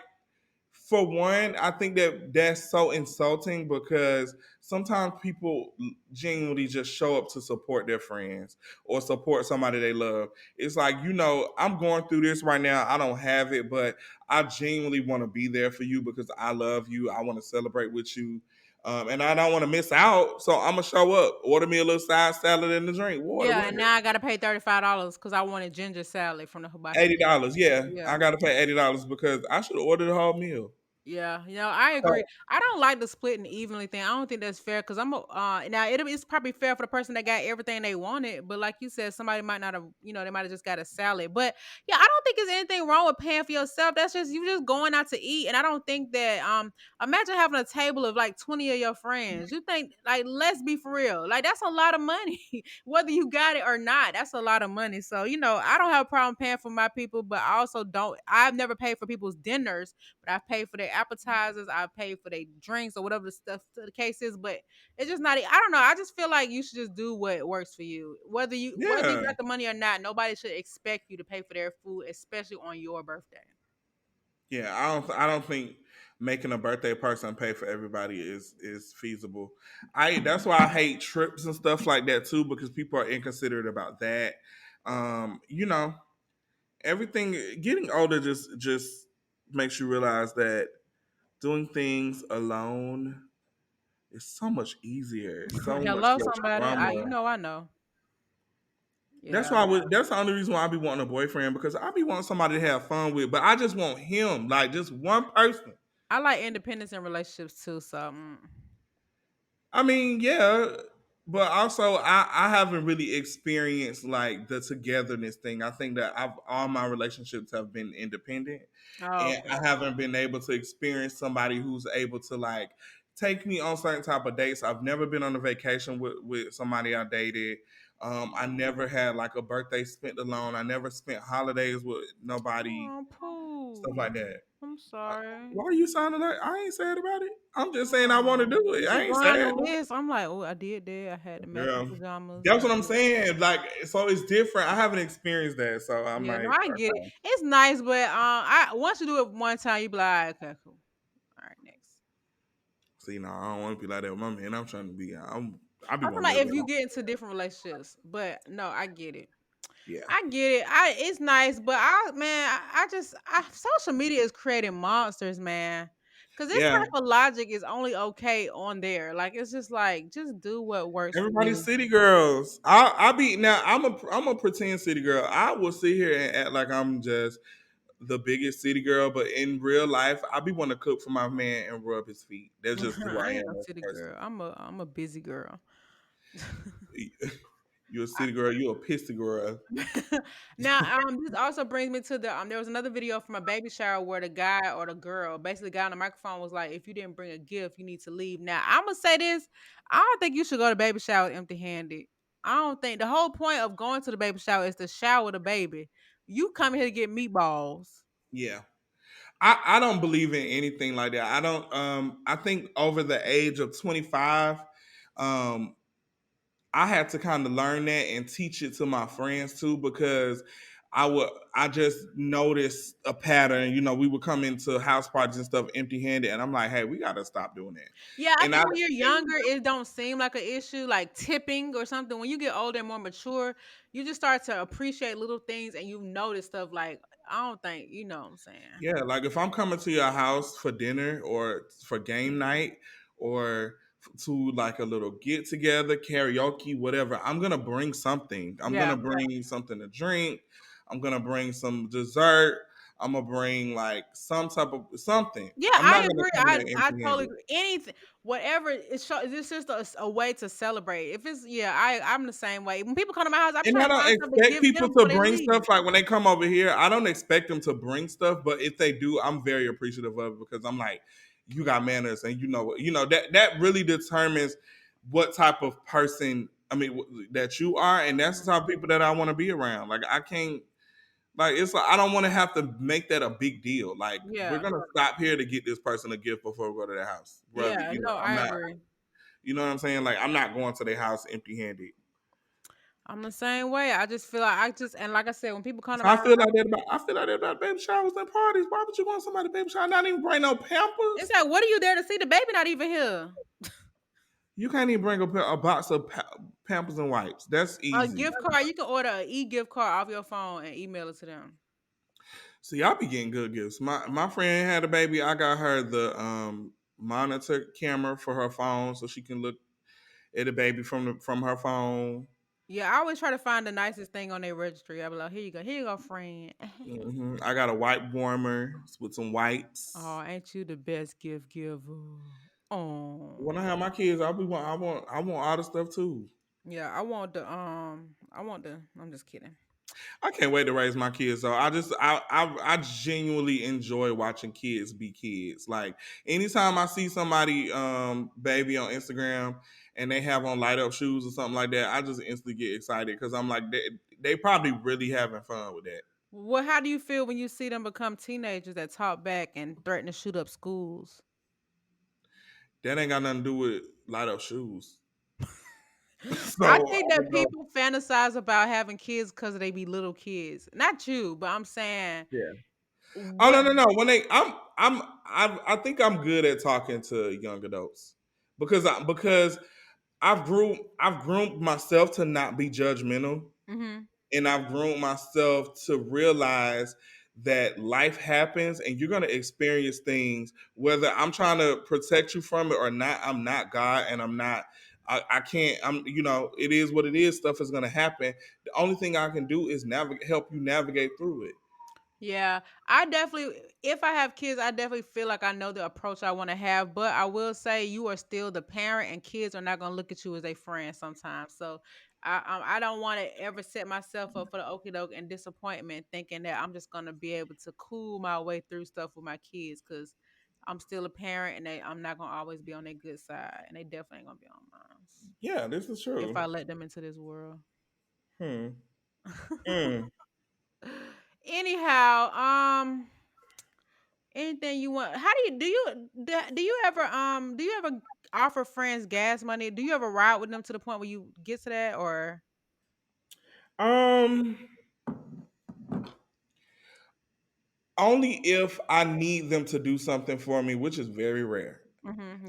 A: for one, I think that that's so insulting because sometimes people genuinely just show up to support their friends or support somebody they love. It's like, I'm going through this right now. I don't have it, but I genuinely want to be there for you because I love you. I want to celebrate with you. And I don't want to miss out. So I'm going to show up, order me a little side salad and a drink, water,
B: Yeah,
A: whatever.
B: and now I gotta pay $35 because I wanted ginger salad from the hibachi.
A: $80. Yeah.
B: Yeah.
A: I got to pay $80 because I should have ordered the whole meal.
B: Yeah, I agree.
A: So,
B: I don't like the split and evenly thing. I don't think that's fair because now it's probably fair for the person that got everything they wanted, but like you said, somebody might not have, they might have just got a salad. But yeah, I don't think there's anything wrong with paying for yourself. That's just you just going out to eat, and I don't think that imagine having a table of like 20 of your friends. You think like let's be for real, like that's a lot of money, whether you got it or not. That's a lot of money. So I don't have a problem paying for my people, but I also don't. I've never paid for people's dinners, but I pay for their appetizers, I pay for their drinks or whatever the case is. But it's just not. I don't know. I just feel like you should just do what works for you, whether you
A: yeah.
B: got the money or not. Nobody should expect you to pay for their food, especially on your birthday.
A: Yeah, I don't think making a birthday person pay for everybody is feasible. That's why I hate trips and stuff like that too because people are inconsiderate about that. You know, everything getting older just makes you realize that doing things alone is so much easier, so much
B: Hello,
A: less
B: somebody.
A: drama.
B: I know.
A: That's
B: Yeah,
A: why that's the only reason why I be wanting a boyfriend because I be wanting somebody to have fun with, but I just want him, like just one person.
B: I like independence in relationships too. So
A: I mean, yeah, but also I haven't really experienced like the togetherness thing. I think that all my relationships have been independent,
B: oh,
A: and
B: okay.
A: I haven't been able to experience somebody who's able to like take me on certain type of dates. I've never been on a vacation with somebody I dated. I never had like a birthday spent alone. I never spent holidays with nobody,
B: Oh,
A: stuff
B: poo.
A: like that.
B: I'm
A: I,
B: sorry.
A: why are you sounding like I ain't sad about it? I'm just saying I want to
B: Oh,
A: do
B: you
A: it. I
B: just
A: ain't
B: go down the
A: sad.
B: list. I'm like, oh, I did that. I had the matching
A: Girl,
B: pajamas.
A: that's
B: I
A: what I'm
B: did.
A: saying. Like, so it's different. I haven't experienced that, so I'm
B: Yeah, no,
A: like,
B: I get it.
A: okay.
B: It's nice, but I once you do it one time, you be like, okay, cool. All right, next.
A: See, no, I don't want to be like that with my man. I'm trying to be. I be
B: I'm talking
A: wanting to
B: about
A: live
B: if
A: that
B: you
A: life.
B: get into different relationships, but no, I get it.
A: Yeah,
B: I get it. It's nice, but social media is creating monsters, man. Cause this
A: yeah.
B: type of logic is only okay on there. Like it's just like just do what works for
A: Everybody's
B: you.
A: city girls. I be now. I'm a pretend city girl. I will sit here and act like I'm just the biggest city girl, but in real life, I be want to cook for my man and rub his feet. That's just who
B: I
A: I
B: ain't
A: am
B: no
A: as
B: city
A: a person.
B: girl. I'm a busy girl.
A: You a city girl. You a pissy girl.
B: Now, this also brings me to the there was another video from a baby shower where the guy or the girl, basically the guy on the microphone was like, if you didn't bring a gift, you need to leave. Now, I'm gonna say this, I don't think you should go to baby shower empty handed. I don't think the whole point of going to the baby shower is to shower the baby. You come here to get meatballs.
A: Yeah. I don't believe in anything like that. I don't I think over the age of 25, um I had to kind of learn that and teach it to my friends too, because I just noticed a pattern. You know, we would come into house parties and stuff empty handed, and I'm like, hey, we gotta stop doing that.
B: Yeah, I
A: And I
B: think when you're younger, it don't seem like an issue, like tipping or something. When you get older and more mature, you just start to appreciate little things and you notice stuff like I don't think you know what I'm saying.
A: Yeah, like if I'm coming to your house for dinner or for game night or to like a little get together, karaoke, whatever, I'm gonna bring something. I'm
B: Yeah.
A: gonna bring something to drink. I'm gonna bring some dessert. I'm gonna bring like some type of something.
B: Yeah,
A: I'm not
B: I
A: gonna
B: agree.
A: come there
B: I
A: empty
B: totally
A: handed.
B: agree. Anything, whatever. It's just a way to celebrate. If it's yeah, I'm the same way. When people come to my house, I
A: And
B: try
A: I
B: to
A: don't
B: find something to
A: expect
B: give
A: people
B: them
A: to
B: before they
A: bring
B: leave.
A: stuff like when they come over here. I don't expect them to bring stuff, but if they do, I'm very appreciative of it because I'm like, you got manners, and that really determines what type of person that you are, and that's the
B: Mhm.
A: type of people that I want to be around. Like I can't, like it's like I don't want to have to make that a big deal. Like we're
B: Yeah,
A: gonna stop here to get this person a gift before we go to their house. Brother,
B: yeah. No,
A: I'm
B: I
A: not.
B: agree.
A: You know what I'm saying? Like I'm not going to their house empty handed.
B: I'm the same way. I just feel like and like I said, when people come to
A: So
B: my house,
A: I feel like that about baby showers and parties. Why would you want somebody baby shower not even bring no
B: it's
A: Pampers?
B: like, what are you there to see? The baby not even here.
A: You can't even bring a box of Pampers and wipes. That's
B: A
A: easy.
B: gift card, you can order an e-gift card off your phone and email it to them.
A: See, y'all be getting good gifts. My friend had a baby. I got her the monitor camera for her phone so she can look at the baby from her phone.
B: Yeah, I always try to find the nicest thing on their registry. I be like, here you go, friend.
A: I got a wipe warmer with some
B: Oh,
A: wipes.
B: ain't you the best gift giver? Oh,
A: When I have my kids, I want all the stuff too.
B: yeah. I'm just kidding.
A: I can't wait to raise my kids. So I genuinely enjoy watching kids be kids. Like anytime I see somebody baby on Instagram and they have on light up shoes or something like that, I just instantly get excited because I'm like they probably really having fun with that.
B: Well, how do you feel when you see them become teenagers that talk back and threaten to shoot up schools?
A: That ain't got nothing to do with light up shoes. So
B: I
A: I
B: think that
A: don't know.
B: people fantasize about having kids because they be little kids. Not you, but I'm saying
A: Yeah. Oh
B: what.
A: no, no, no. When they I think I'm good at talking to young adults because I've groomed myself to not be judgmental,
B: Hmm.
A: and I've groomed myself to realize that life happens and you're gonna experience things whether I'm trying to protect you from it or not. I'm not God, and I can't. It is what it is. Stuff is gonna happen. The only thing I can do is help you navigate through it.
B: Yeah, I definitely, if I have kids, I definitely feel like I know the approach I want to have. But I will say, you are still the parent, and kids are not going to look at you as a friend sometimes. So I don't want to ever set myself up for the okie doke and disappointment, thinking that I'm just going to be able to cool my way through stuff with my kids because I'm still a parent, and I'm not going to always be on their good side, and they definitely ain't going to be on mine
A: Yeah, this is
B: if I
A: true.
B: let them into this world.
A: Hmm. Mm.
B: Anyhow, anything you want. How do you ever offer friends gas money? Do you ever ride with them to the point where you get to that or
A: Um. Only if I need them to do something for me, which is very rare.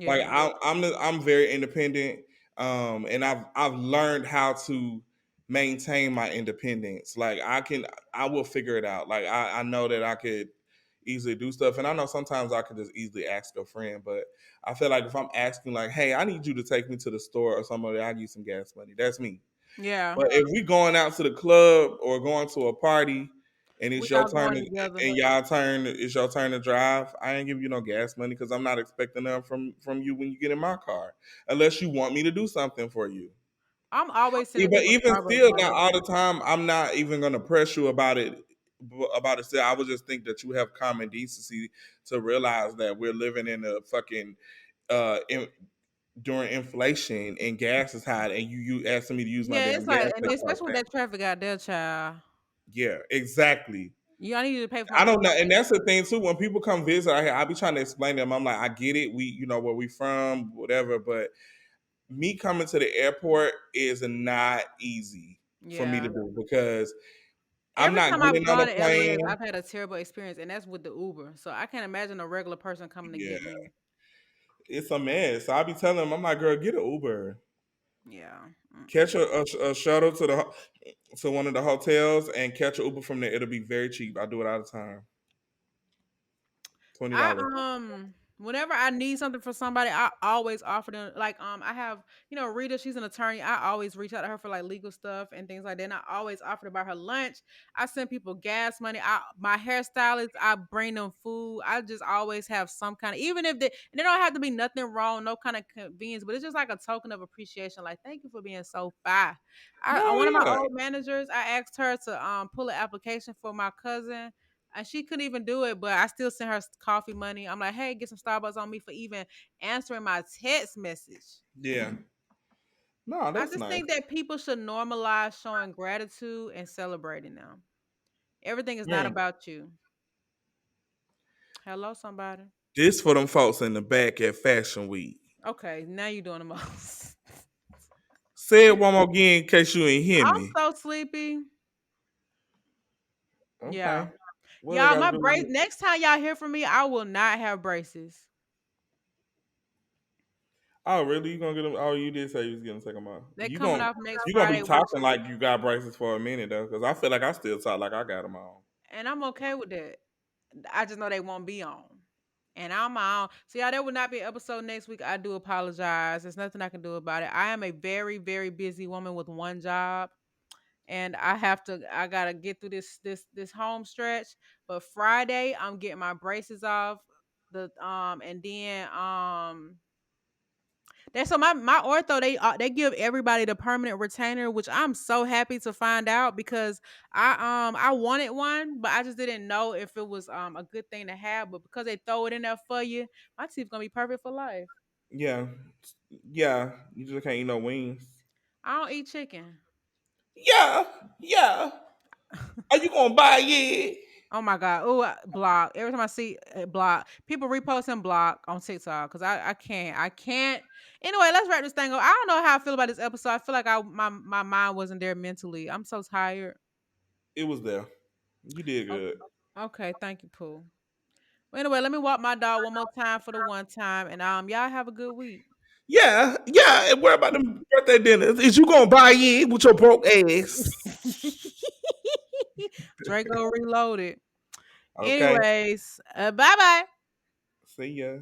A: Like
B: yeah.
A: I'm very independent, and I've learned how to maintain my independence. Like I will figure it out. Like I know that I could easily do stuff, and I know sometimes I could just easily ask a friend. But I feel like if I'm asking, like, "Hey, I need you to take me to the store or somebody, I need some gas money." That's me.
B: Yeah.
A: But if we going out to the club or going to a party and
B: We
A: it's your
B: all
A: turn
B: going together.
A: and y'all turn it's your turn to drive, I ain't give you no gas money because I'm not expecting that from you when you get in my car. Unless you want me to do something for you.
B: I'm always sending
A: But
B: them a
A: even
B: Starbucks
A: still, not
B: money.
A: all the time, I'm not even gonna press you about it still. I would just think that you have common decency to realize that we're living in a fucking uh during inflation and gas is high, and you asking me to use my
B: Yeah,
A: damn
B: it's
A: gas
B: like, and
A: card like
B: especially with
A: that.
B: that traffic out there, child.
A: Yeah, exactly.
B: You I need you to pay for my
A: I don't know, and
B: parking.
A: that's the thing too. When people come visit, I be trying to explain to them. I'm like, I get it. We, where we from, whatever. But me coming to the airport is not easy for me to
B: Yeah.
A: do because I'm
B: Every
A: not
B: time I've
A: getting on
B: gone
A: a
B: to LAX,
A: plane.
B: I've had a terrible experience, and that's with the Uber. So I can't imagine a regular person coming to
A: Yeah,
B: get me.
A: it's a mess. So I be telling them, I'm like, girl, get an Uber,
B: Yeah.
A: catch
B: Mm-mm.
A: a shuttle to one of the hotels, and catch an Uber from there. It'll be very cheap. I do it all the time.
B: I
A: $20.
B: whenever I need something for somebody, I always offer them like I have, Rita, she's an attorney. I always reach out to her for like legal stuff and things like that. And I always offer to buy her lunch. I send people gas money. My hairstylist, I bring them food. I just always have some kind of, even if and they don't have to be nothing wrong, no kind of convenience, but it's just like a token of appreciation. Like, thank you for being so fine.
A: No,
B: One of my
A: yeah,
B: old managers, I asked her to pull an application for my cousin, and she couldn't even do it, but I still sent her coffee money. I'm like, hey, get some Starbucks on me for even answering my text message.
A: yeah. No,
B: I
A: that's
B: just
A: nice.
B: think that people should normalize showing gratitude and celebrating them. Everything is not
A: Mm.
B: about you. Hello, somebody.
A: This for them folks in the back at Fashion Week.
B: Okay, now you're doing the most.
A: Say it one more again in case you ain't hear
B: I'm
A: me.
B: so sleepy. Yeah.
A: Okay. What I
B: Y'all,
A: gotta
B: my
A: do
B: brace,
A: with it?
B: next time y'all hear from me, I will not have braces.
A: Oh, really? You gonna get them? Oh, you did say you was gonna take them out.
B: They're coming off next
A: You gonna be
B: Friday
A: talking
B: weekend.
A: like you got braces for a minute though, because I feel like I still talk like I got them on.
B: And I'm okay with that. I just know they won't be on. And I'm my own. So yeah, there will not be an episode next week. I do apologize. There's nothing I can do about it. I am a very, very busy woman with one job. And I gotta get through this home stretch. But Friday, I'm getting my braces off. And then that's so my ortho, they give everybody the permanent retainer, which I'm so happy to find out because I wanted one, but I just didn't know if it was a good thing to have. But because they throw it in there for you, my teeth gonna be perfect for life.
A: Yeah, yeah. You just can't eat no wings.
B: I don't eat chicken.
A: Yeah, yeah. Are you gonna buy it?
B: Oh my god! Oh, block. Every time I see block, people reposting block on TikTok because I can't. Anyway, let's wrap this thing up. I don't know how I feel about this episode. I feel like my mind wasn't there mentally. I'm so tired.
A: It was there. You did
B: Oh,
A: good.
B: okay, thank you, Pooh. Well, anyway, let me walk my dog one more time for the one time, and y'all have a good week.
A: Yeah, yeah. And worry about the birthday dinner. Is you gonna buy it with your broke ass?
B: Draco reloaded.
A: Okay.
B: Anyways, bye bye.
A: See ya.